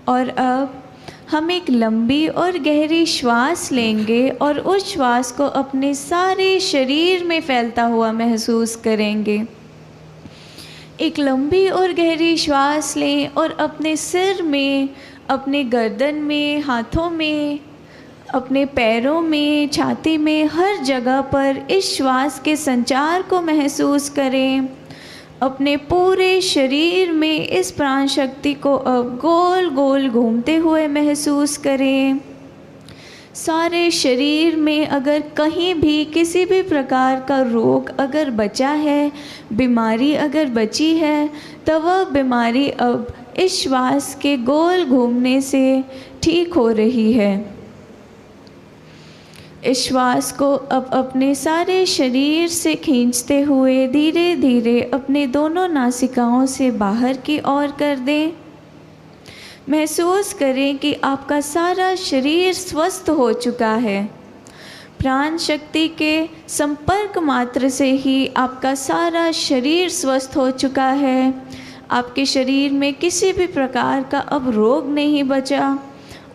C: और अब हम एक लंबी और गहरी श्वास लेंगे और उस श्वास को अपने सारे शरीर में फैलता हुआ महसूस करेंगे। एक लंबी और गहरी श्वास लें और अपने सिर में, अपने गर्दन में, हाथों में, अपने पैरों में, छाती में, हर जगह पर इस श्वास के संचार को महसूस करें। अपने पूरे शरीर में इस प्राण शक्ति को अब गोल गोल घूमते हुए महसूस करें। सारे शरीर में अगर कहीं भी किसी भी प्रकार का रोग अगर बचा है, बीमारी अगर बची है, तो वह बीमारी अब इस श्वास के गोल घूमने से ठीक हो रही है। इस श्वास को अब अपने सारे शरीर से खींचते हुए धीरे धीरे अपने दोनों नासिकाओं से बाहर की ओर कर दें। महसूस करें कि आपका सारा शरीर स्वस्थ हो चुका है। प्राण शक्ति के संपर्क मात्र से ही आपका सारा शरीर स्वस्थ हो चुका है। आपके शरीर में किसी भी प्रकार का अब रोग नहीं बचा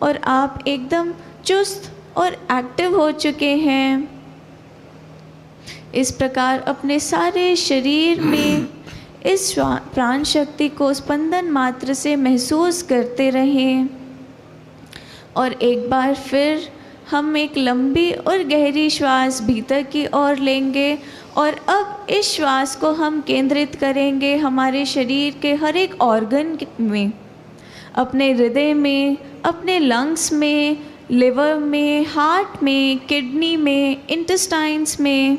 C: और आप एकदम चुस्त और एक्टिव हो चुके हैं। इस प्रकार अपने सारे शरीर में इस प्राण शक्ति को स्पंदन मात्र से महसूस करते रहें और एक बार फिर हम एक लंबी और गहरी श्वास भीतर की ओर लेंगे और अब इस श्वास को हम केंद्रित करेंगे हमारे शरीर के हर एक ऑर्गन में, अपने हृदय में, अपने लंग्स में, लिवर में, हार्ट में, किडनी में, इंटेस्टाइन्स में,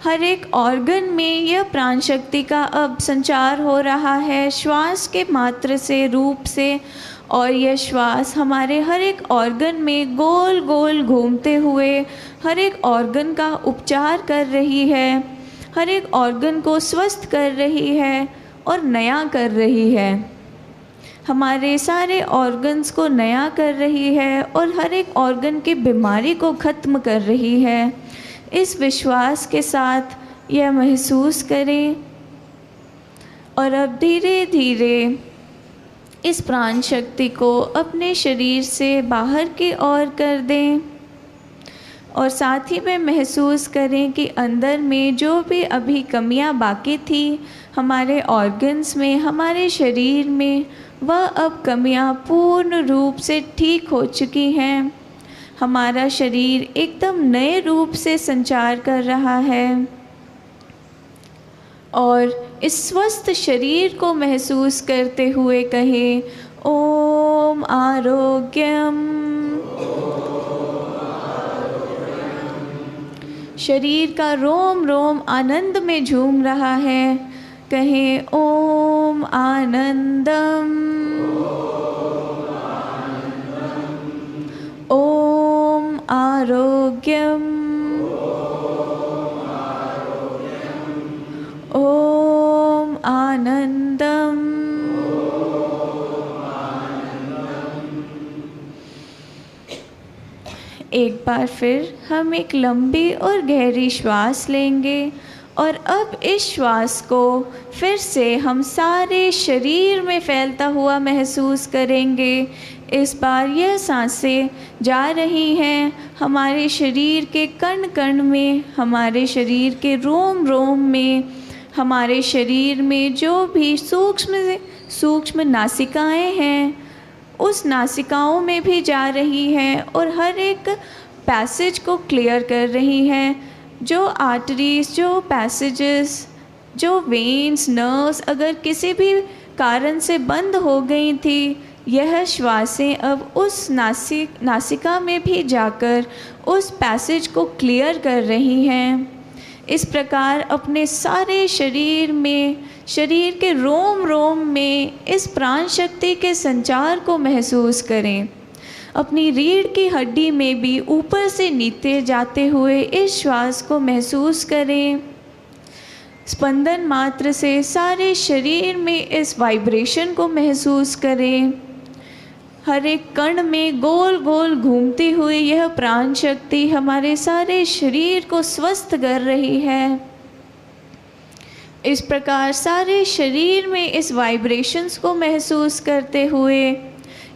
C: हर एक ऑर्गन में यह प्राण शक्ति का अब संचार हो रहा है श्वास के मात्र से, रूप से। और यह श्वास हमारे हर एक ऑर्गन में गोल गोल घूमते हुए हर एक ऑर्गन का उपचार कर रही है, हर एक ऑर्गन को स्वस्थ कर रही है और नया कर रही है। हमारे सारे ऑर्गन्स को नया कर रही है और हर एक ऑर्गन की बीमारी को ख़त्म कर रही है। इस विश्वास के साथ यह महसूस करें और अब धीरे धीरे इस प्राण शक्ति को अपने शरीर से बाहर की ओर कर दें और साथ ही में महसूस करें कि अंदर में जो भी अभी कमियां बाकी थी हमारे ऑर्गन्स में, हमारे शरीर में, वह अब कमियां पूर्ण रूप से ठीक हो चुकी हैं। हमारा शरीर एकदम नए रूप से संचार कर रहा है और इस स्वस्थ शरीर को महसूस करते हुए कहें, ओम आरोग्यम। शरीर का रोम रोम आनंद में झूम रहा है। कहें, ओम आनंदम, ओम आरोग्यम, ओम आनंदम। एक बार फिर हम एक लंबी और गहरी श्वास लेंगे और अब इस श्वास को फिर से हम सारे शरीर में फैलता हुआ महसूस करेंगे। इस बार यह सांसें जा रही हैं हमारे शरीर के कण कण में, हमारे शरीर के रोम रोम में, हमारे शरीर में जो भी सूक्ष्म से सूक्ष्म नासिकाएं हैं उस नासिकाओं में भी जा रही हैं और हर एक पैसेज को क्लियर कर रही हैं। जो आर्टरीज, जो पैसेजेस, जो वेन्स, नर्व्स अगर किसी भी कारण से बंद हो गई थी, यह श्वासें अब उस नासिका में भी जाकर उस पैसेज को क्लियर कर रही हैं। इस प्रकार अपने सारे शरीर में, शरीर के रोम रोम में इस प्राण शक्ति के संचार को महसूस करें। अपनी रीढ़ की हड्डी में भी ऊपर से नीचे जाते हुए इस श्वास को महसूस करें। स्पंदन मात्र से सारे शरीर में इस वाइब्रेशन को महसूस करें। हर एक कण में गोल गोल घूमती हुई यह प्राण शक्ति हमारे सारे शरीर को स्वस्थ कर रही है। इस प्रकार सारे शरीर में इस वाइब्रेशंस को महसूस करते हुए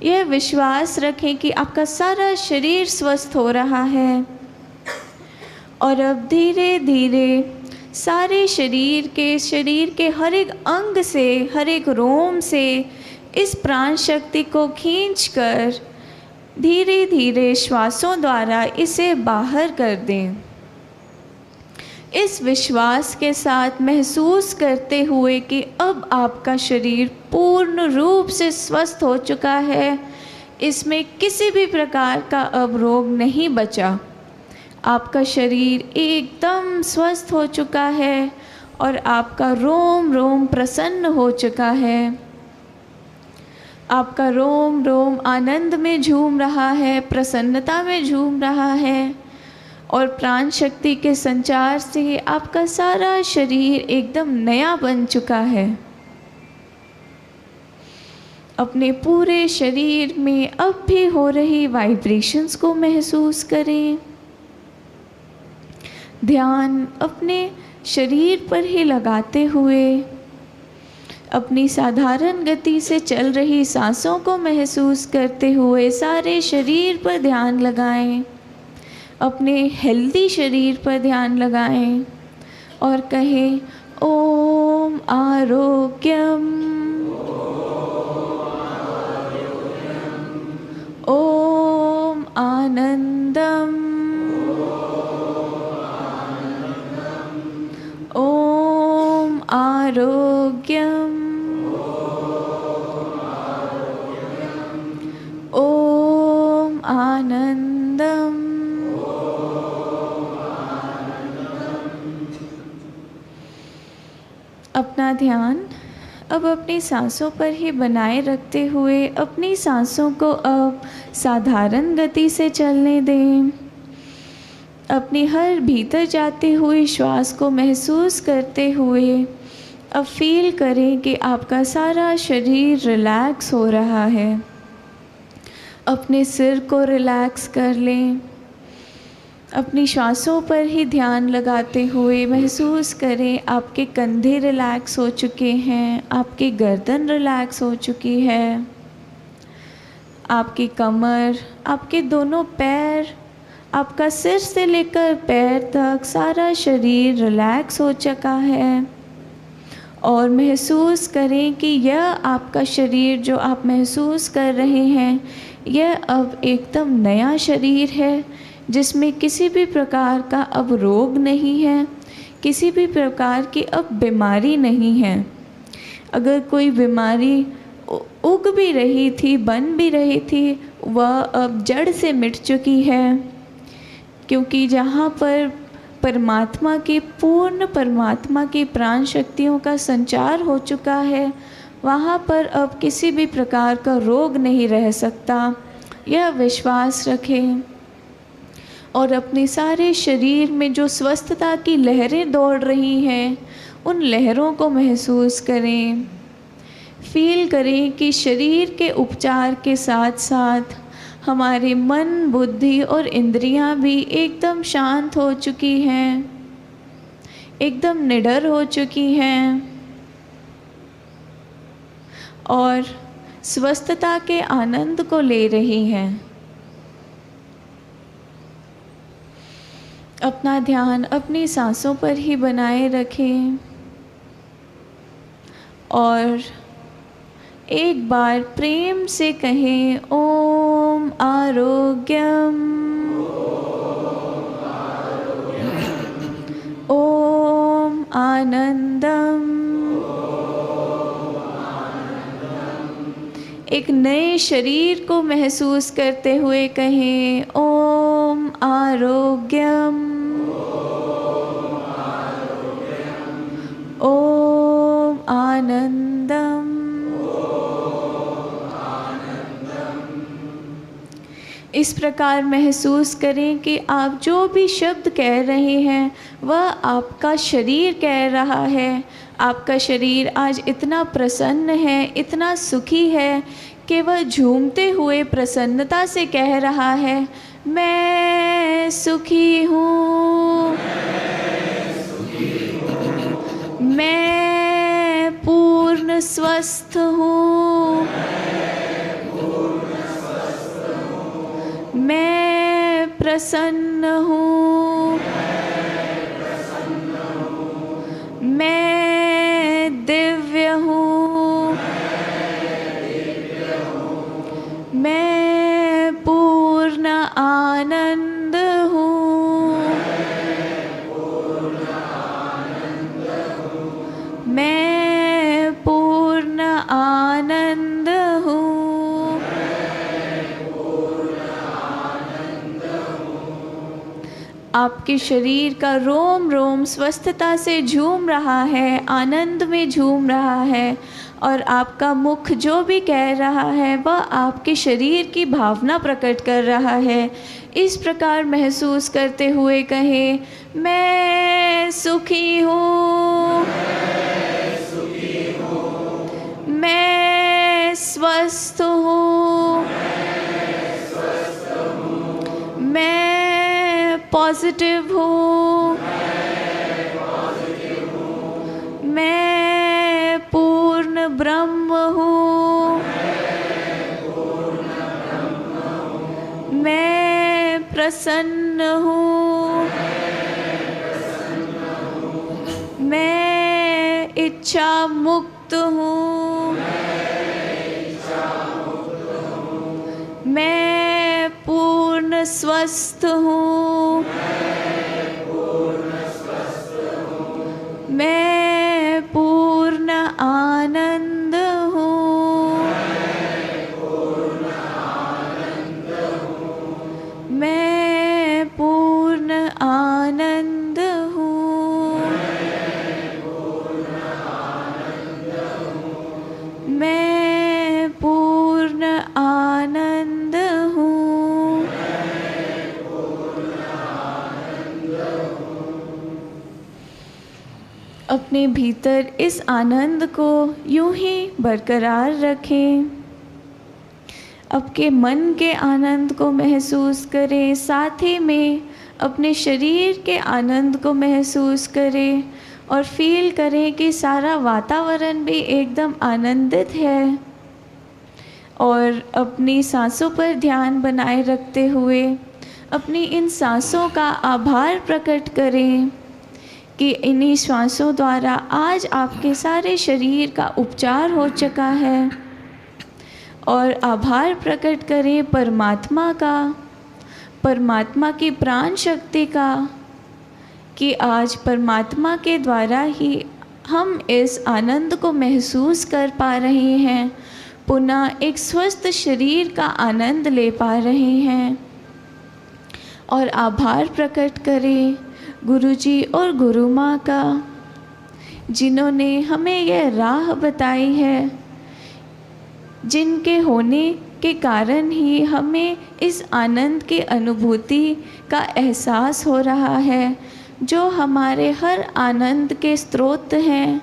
C: यह विश्वास रखें कि आपका सारा शरीर स्वस्थ हो रहा है। और अब धीरे धीरे सारे शरीर के हर एक अंग से, हर एक रोम से इस प्राण शक्ति को खींचकर धीरे धीरे श्वासों द्वारा इसे बाहर कर दें। इस विश्वास के साथ महसूस करते हुए कि अब आपका शरीर पूर्ण रूप से स्वस्थ हो चुका है, इसमें किसी भी प्रकार का अब रोग नहीं बचा। आपका शरीर एकदम स्वस्थ हो चुका है और आपका रोम रोम प्रसन्न हो चुका है। आपका रोम रोम आनंद में झूम रहा है, प्रसन्नता में झूम रहा है और प्राण शक्ति के संचार से आपका सारा शरीर एकदम नया बन चुका है। अपने पूरे शरीर में अब भी हो रही वाइब्रेशंस को महसूस करें। ध्यान अपने शरीर पर ही लगाते हुए अपनी साधारण गति से चल रही सांसों को महसूस करते हुए सारे शरीर पर ध्यान लगाएं। अपने हेल्दी शरीर पर ध्यान लगाएं और कहें ओम आरोग्यम, ओम आनंदम, ओम आरोग्यम, ओम आनंदम। अपना ध्यान अब अपनी सांसों पर ही बनाए रखते हुए अपनी सांसों को अब साधारण गति से चलने दें। अपनी हर भीतर जाती हुई श्वास को महसूस करते हुए अब फील करें कि आपका सारा शरीर रिलैक्स हो रहा है। अपने सिर को रिलैक्स कर लें। अपनी श्वासों पर ही ध्यान लगाते हुए महसूस करें आपके कंधे रिलैक्स हो चुके हैं, आपकी गर्दन रिलैक्स हो चुकी है, आपकी कमर, आपके दोनों पैर, आपका सिर से लेकर पैर तक सारा शरीर रिलैक्स हो चुका है। और महसूस करें कि यह आपका शरीर जो आप महसूस कर रहे हैं यह अब एकदम नया शरीर है जिसमें किसी भी प्रकार का अब रोग नहीं है, किसी भी प्रकार की अब बीमारी नहीं है। अगर कोई बीमारी उग भी रही थी, बन भी रही थी, वह अब जड़ से मिट चुकी है, क्योंकि जहाँ पर परमात्मा की प्राण शक्तियों का संचार हो चुका है, वहाँ पर अब किसी भी प्रकार का रोग नहीं रह सकता। यह विश्वास रखें और अपने सारे शरीर में जो स्वस्थता की लहरें दौड़ रही हैं उन लहरों को महसूस करें। फील करें कि शरीर के उपचार के साथ साथ हमारे मन, बुद्धि और इंद्रियां भी एकदम शांत हो चुकी हैं, एकदम निडर हो चुकी हैं और स्वस्थता के आनंद को ले रही हैं। अपना ध्यान अपनी सांसों पर ही बनाए रखें और एक बार प्रेम से कहें, ओम आरोग्यम, ओम आनंदम। एक नए शरीर को महसूस करते हुए कहें, ओम आरोग्यम, ओम आनंदम। इस प्रकार महसूस करें कि आप जो भी शब्द कह रहे हैं वह आपका शरीर कह रहा है। आपका शरीर आज इतना प्रसन्न है, इतना सुखी है कि वह झूमते हुए प्रसन्नता से कह रहा है, मैं सुखी हूँ, मैं पूर्ण स्वस्थ हूँ, मैं प्रसन्न हूँ, मैं दिव्य हूँ, मैं पूर्ण आनंद हूँ, मैं पूर्ण आनंद हूँ। आपके शरीर का रोम रोम स्वस्थता से झूम रहा है, आनंद में झूम रहा है और आपका मुख जो भी कह रहा है वह आपके शरीर की भावना प्रकट कर रहा है। इस प्रकार महसूस करते हुए कहें, मैं सुखी हूँ, मैं स्वस्थ हूँ, मैं पॉजिटिव हूँ, मैं पूर्ण ब्रह्म हूँ, मैं प्रसन्न हूँ, मैं इच्छा मुक्त हूँ, मैं पूर्ण स्वस्थ हूँ, मैं पूर्ण आनंद हूँ, मैं पूर्ण आनंद हूँ, मैं पूर्ण आनंद हूँ। अपने भीतर इस आनंद को यूं ही बरकरार रखें। आपके मन के आनंद को महसूस करें, साथ ही में अपने शरीर के आनंद को महसूस करें और फील करें कि सारा वातावरण भी एकदम आनंदित है। और अपनी सांसों पर ध्यान बनाए रखते हुए अपनी इन सांसों का आभार प्रकट करें कि इन्हीं श्वासों द्वारा आज आपके सारे शरीर का उपचार हो चुका है। और आभार प्रकट करें परमात्मा का, परमात्मा की प्राण शक्ति का, कि आज परमात्मा के द्वारा ही हम इस आनंद को महसूस कर पा रहे हैं, पुनः एक स्वस्थ शरीर का आनंद ले पा रहे हैं। और आभार प्रकट करें गुरुजी और गुरु माँ का, जिन्होंने हमें यह राह बताई है, जिनके होने के कारण ही हमें इस आनंद की अनुभूति का एहसास हो रहा है, जो हमारे हर आनंद के स्रोत हैं,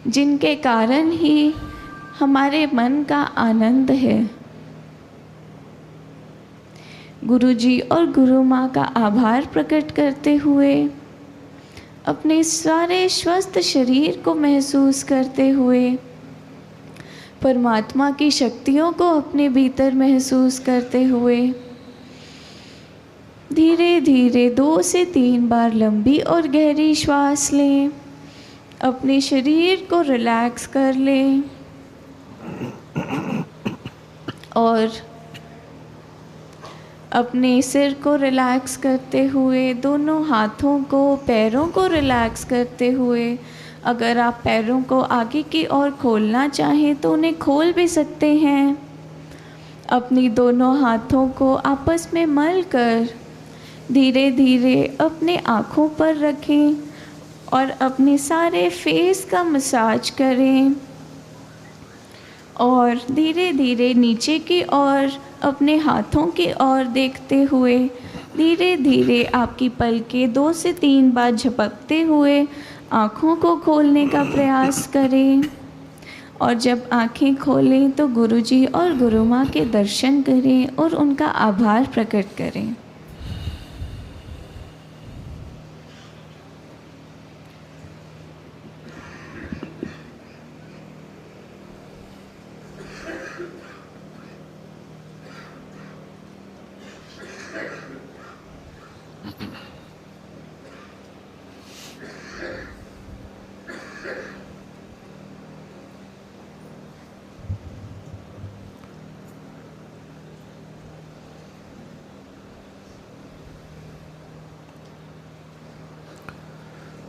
C: जिनके कारण ही हमारे मन का आनंद है। गुरुजी और गुरु माँ का आभार प्रकट करते हुए अपने सारे स्वस्थ शरीर को महसूस करते हुए परमात्मा की शक्तियों को अपने भीतर महसूस करते हुए धीरे धीरे 2 से 3 बार लंबी और गहरी श्वास लें। अपने शरीर को रिलैक्स कर लें और अपने सिर को रिलैक्स करते हुए, दोनों हाथों को, पैरों को रिलैक्स करते हुए, अगर आप पैरों को आगे की ओर खोलना चाहें तो उन्हें खोल भी सकते हैं। अपनी दोनों हाथों को आपस में मल कर धीरे धीरे अपने आँखों पर रखें और अपने सारे फेस का मसाज करें और धीरे धीरे नीचे की ओर अपने हाथों की ओर देखते हुए धीरे धीरे आपकी पलकें 2 से 3 बार झपकते हुए आँखों को खोलने का प्रयास करें। और जब आँखें खोलें तो गुरुजी और गुरु माँ के दर्शन करें और उनका आभार प्रकट करें।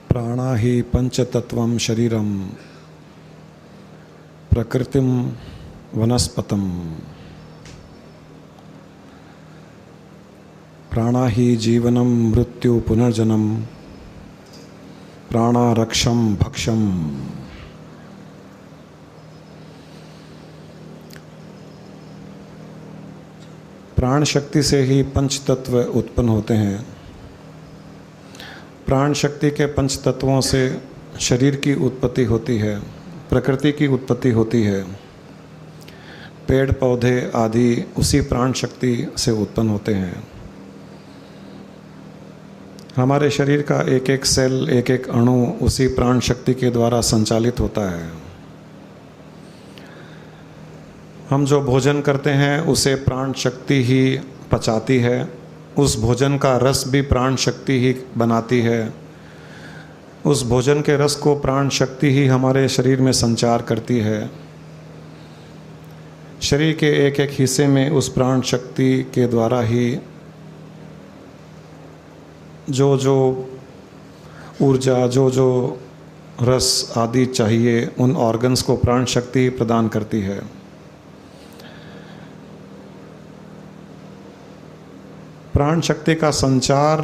B: प्राणा ही पंचतत्वं शरीरम प्रकृतिम वनस्पतम। प्राणा ही जीवनम मृत्यु पुनर्जन्म प्राणा रक्षम भक्षम। प्राण शक्ति से ही पंच तत्व उत्पन्न होते हैं। प्राण शक्ति के पंच तत्वों से शरीर की उत्पत्ति होती है, प्रकृति की उत्पत्ति होती है। पेड़ पौधे आदि उसी प्राण शक्ति से उत्पन्न होते हैं। हमारे शरीर का एक एक सेल, एक एक अणु उसी प्राण शक्ति के द्वारा संचालित होता है। हम जो भोजन करते हैं उसे प्राण शक्ति ही पचाती है। उस भोजन का रस भी प्राण शक्ति ही बनाती है। उस भोजन के रस को प्राण शक्ति ही हमारे शरीर में संचार करती है। शरीर के एक एक हिस्से में उस प्राण शक्ति के द्वारा ही जो जो ऊर्जा, जो जो रस आदि चाहिए, उन ऑर्गन्स को प्राण शक्ति ही प्रदान करती है। प्राण शक्ति का संचार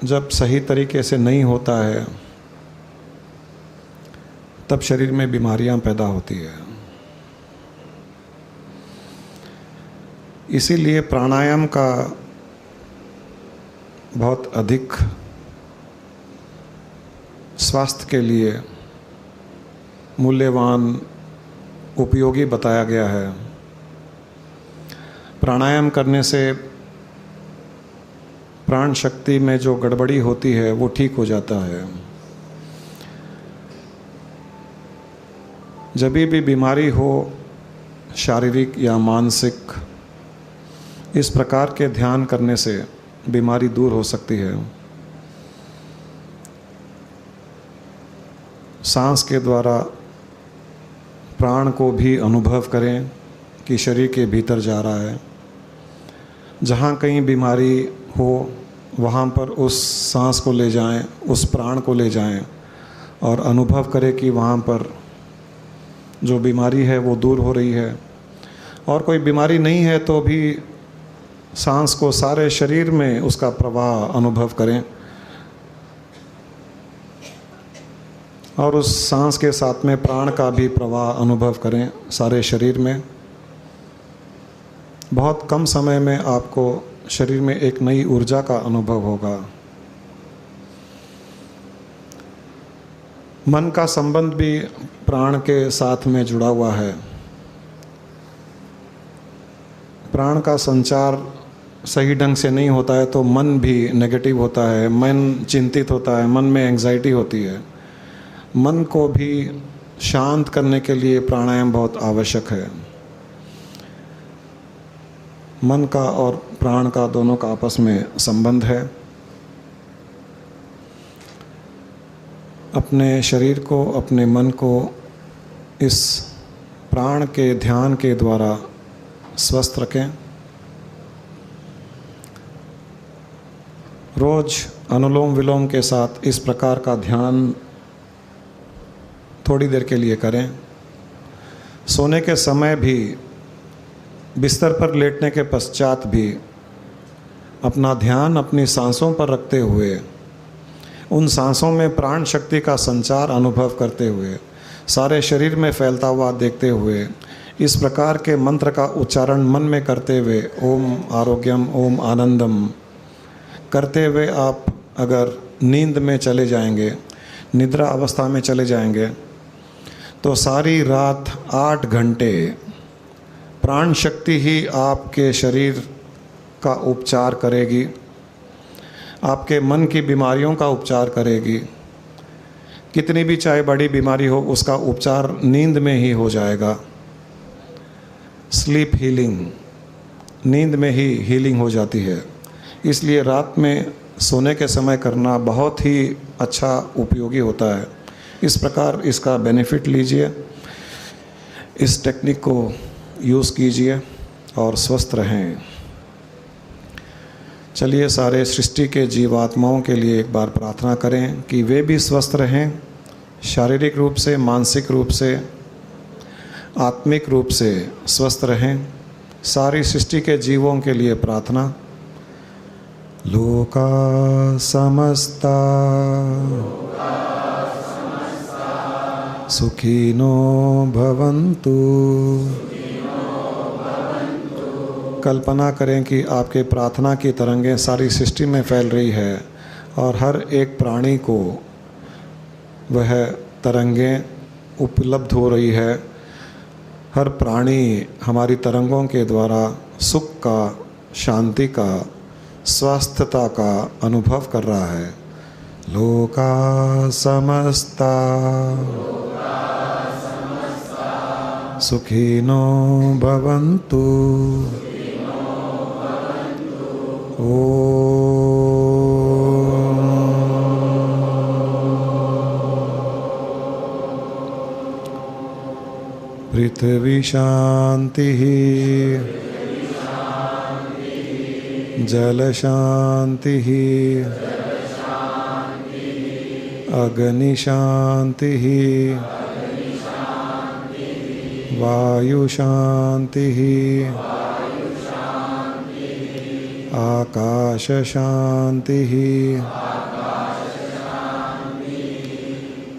B: जब सही तरीके से नहीं होता है तब शरीर में बीमारियां पैदा होती है। इसीलिए प्राणायाम का बहुत अधिक स्वास्थ्य के लिए मूल्यवान, उपयोगी बताया गया है। प्राणायाम करने से प्राण शक्ति में जो गड़बड़ी होती है वो ठीक हो जाता है। जब भी बीमारी हो, शारीरिक या मानसिक, इस प्रकार के ध्यान करने से बीमारी दूर हो सकती है। सांस के द्वारा प्राण को भी अनुभव करें कि शरीर के भीतर जा रहा है। जहाँ कहीं बीमारी हो वहाँ पर उस सांस को ले जाएं, उस प्राण को ले जाएं और अनुभव करें कि वहाँ पर जो बीमारी है वो दूर हो रही है। और कोई बीमारी नहीं है तो भी सांस को सारे शरीर में उसका प्रवाह अनुभव करें और उस सांस के साथ में प्राण का भी प्रवाह अनुभव करें सारे शरीर में। बहुत कम समय में आपको शरीर में एक नई ऊर्जा का अनुभव होगा। मन का संबंध भी प्राण के साथ में जुड़ा हुआ है। प्राण का संचार सही ढंग से नहीं होता है तो मन भी नेगेटिव होता है, मन चिंतित होता है, मन में एंजाइटी होती है। मन को भी शांत करने के लिए प्राणायाम बहुत आवश्यक है। मन का और प्राण का दोनों का आपस में संबंध है। अपने शरीर को, अपने मन को इस प्राण के ध्यान के द्वारा स्वस्थ रखें। रोज अनुलोम विलोम के साथ इस प्रकार का ध्यान थोड़ी देर के लिए करें। सोने के समय भी, बिस्तर पर लेटने के पश्चात भी अपना ध्यान अपनी सांसों पर रखते हुए, उन सांसों में प्राण शक्ति का संचार अनुभव करते हुए, सारे शरीर में फैलता हुआ देखते हुए, इस प्रकार के मंत्र का उच्चारण मन में करते हुए, ओम आरोग्यम, ओम आनंदम करते हुए आप अगर नींद में चले जाएंगे, निद्रा अवस्था में चले जाएंगे, तो सारी रात 8 घंटे प्राण शक्ति ही आपके शरीर का उपचार करेगी, आपके मन की बीमारियों का उपचार करेगी। कितनी भी चाहे बड़ी बीमारी हो, उसका उपचार नींद में ही हो जाएगा। स्लीप हीलिंग, नींद में ही हीलिंग हो जाती है। इसलिए रात में सोने के समय करना बहुत ही अच्छा उपयोगी होता है। इस प्रकार इसका बेनिफिट लीजिए, इस टेक्निक को यूज़ कीजिए और स्वस्थ रहें। चलिए सारे सृष्टि के जीवात्माओं के लिए एक बार प्रार्थना करें कि वे भी स्वस्थ रहें, शारीरिक रूप से, मानसिक रूप से, आत्मिक रूप से स्वस्थ रहें। सारी सृष्टि के जीवों के लिए प्रार्थना। लोका समस्ता सुखिनो भवन्तु। कल्पना करें कि आपके प्रार्थना की तरंगें सारी सृष्टि में फैल रही है और हर एक प्राणी को वह तरंगें उपलब्ध हो रही है। हर प्राणी हमारी तरंगों के द्वारा सुख का, शांति का, स्वास्थ्यता का अनुभव कर रहा है। लोका समस्ता सुखिनो भवन्तु। पृथ्वी शांतिः, जल शांतिः, अग्नि शांतिः, वायु शांतिः, आकाश शांतिः,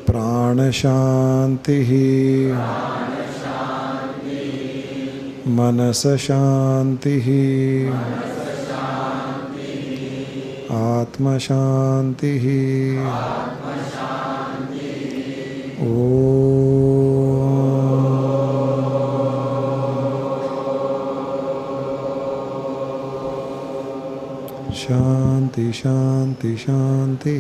B: प्राण शांतिः, मनस शांतिः, आत्म शांतिः। शांति शांति शांति।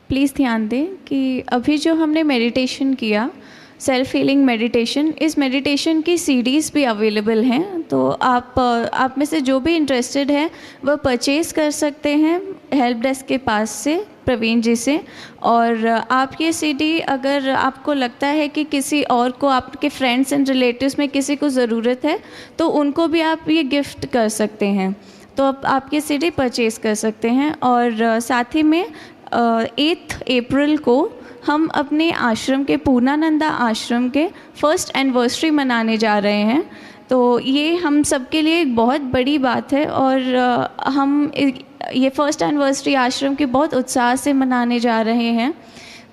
C: प्लीज़ ध्यान दें कि अभी जो हमने मेडिटेशन किया, सेल्फ हीलिंग मेडिटेशन, इस मेडिटेशन की सीडीज़ भी अवेलेबल हैं, तो आप में से जो भी इंटरेस्टेड है वह परचेज़ कर सकते हैं हेल्प डेस्क के पास से, प्रवीण जी से। और आप ये सीडी अगर आपको लगता है कि किसी और को, आपके फ्रेंड्स एंड रिलेटिव्स में किसी को ज़रूरत है, तो उनको भी आप ये गिफ्ट कर सकते हैं, तो आप ये सीडी परचेज़ कर सकते हैं। और साथ ही में 8 अप्रैल को हम अपने आश्रम के, पूर्णानंदा आश्रम के 1st एनिवर्सरी मनाने जा रहे हैं। तो ये हम सब के लिए एक बहुत बड़ी बात है, और हम ये 1st एनिवर्सरी आश्रम की बहुत उत्साह से मनाने जा रहे हैं।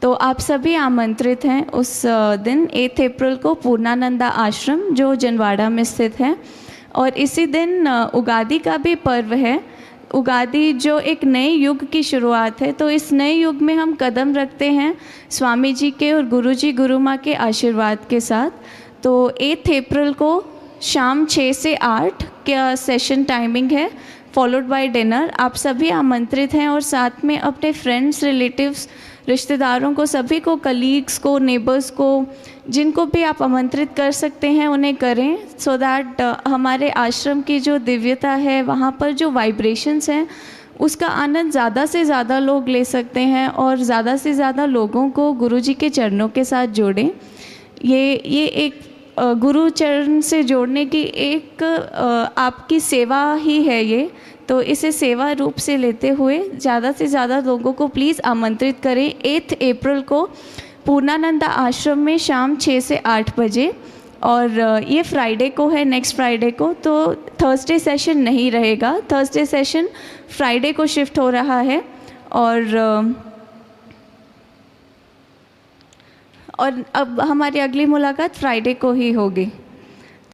C: तो आप सभी आमंत्रित हैं उस दिन 8 अप्रैल को पूर्णानंदा आश्रम, जो जनवाड़ा में स्थित है। और इसी दिन उगादि का भी पर्व है। उगादि जो एक नए युग की शुरुआत है, तो इस नए युग में हम कदम रखते हैं स्वामी जी के और गुरुजी गुरु माँ के आशीर्वाद के साथ। तो 8 अप्रैल को शाम 6 से 8 का सेशन टाइमिंग है, फॉलोड बाय डिनर। आप सभी आमंत्रित हैं, और साथ में अपने फ्रेंड्स, रिलेटिव्स, रिश्तेदारों को, सभी को, कलीग्स को, नेबर्स को, जिनको भी आप आमंत्रित कर सकते हैं उन्हें करें, सो दैट हमारे आश्रम की जो दिव्यता है, वहाँ पर जो वाइब्रेशंस हैं, उसका आनंद ज़्यादा से ज़्यादा लोग ले सकते हैं, और ज़्यादा से ज़्यादा लोगों को गुरु जी के चरणों के साथ जोड़ें। ये एक गुरु चरण से जोड़ने की एक आपकी सेवा ही है ये, तो इसे सेवा रूप से लेते हुए ज़्यादा से ज़्यादा लोगों को प्लीज़ आमंत्रित करें 8 अप्रैल को पूर्णानंदा आश्रम में शाम 6 से 8 बजे। और ये फ्राइडे को है, नेक्स्ट फ्राइडे को, तो थर्सडे सेशन नहीं रहेगा, थर्सडे सेशन फ्राइडे को शिफ्ट हो रहा है। और अब हमारी अगली मुलाकात फ्राइडे को ही होगी।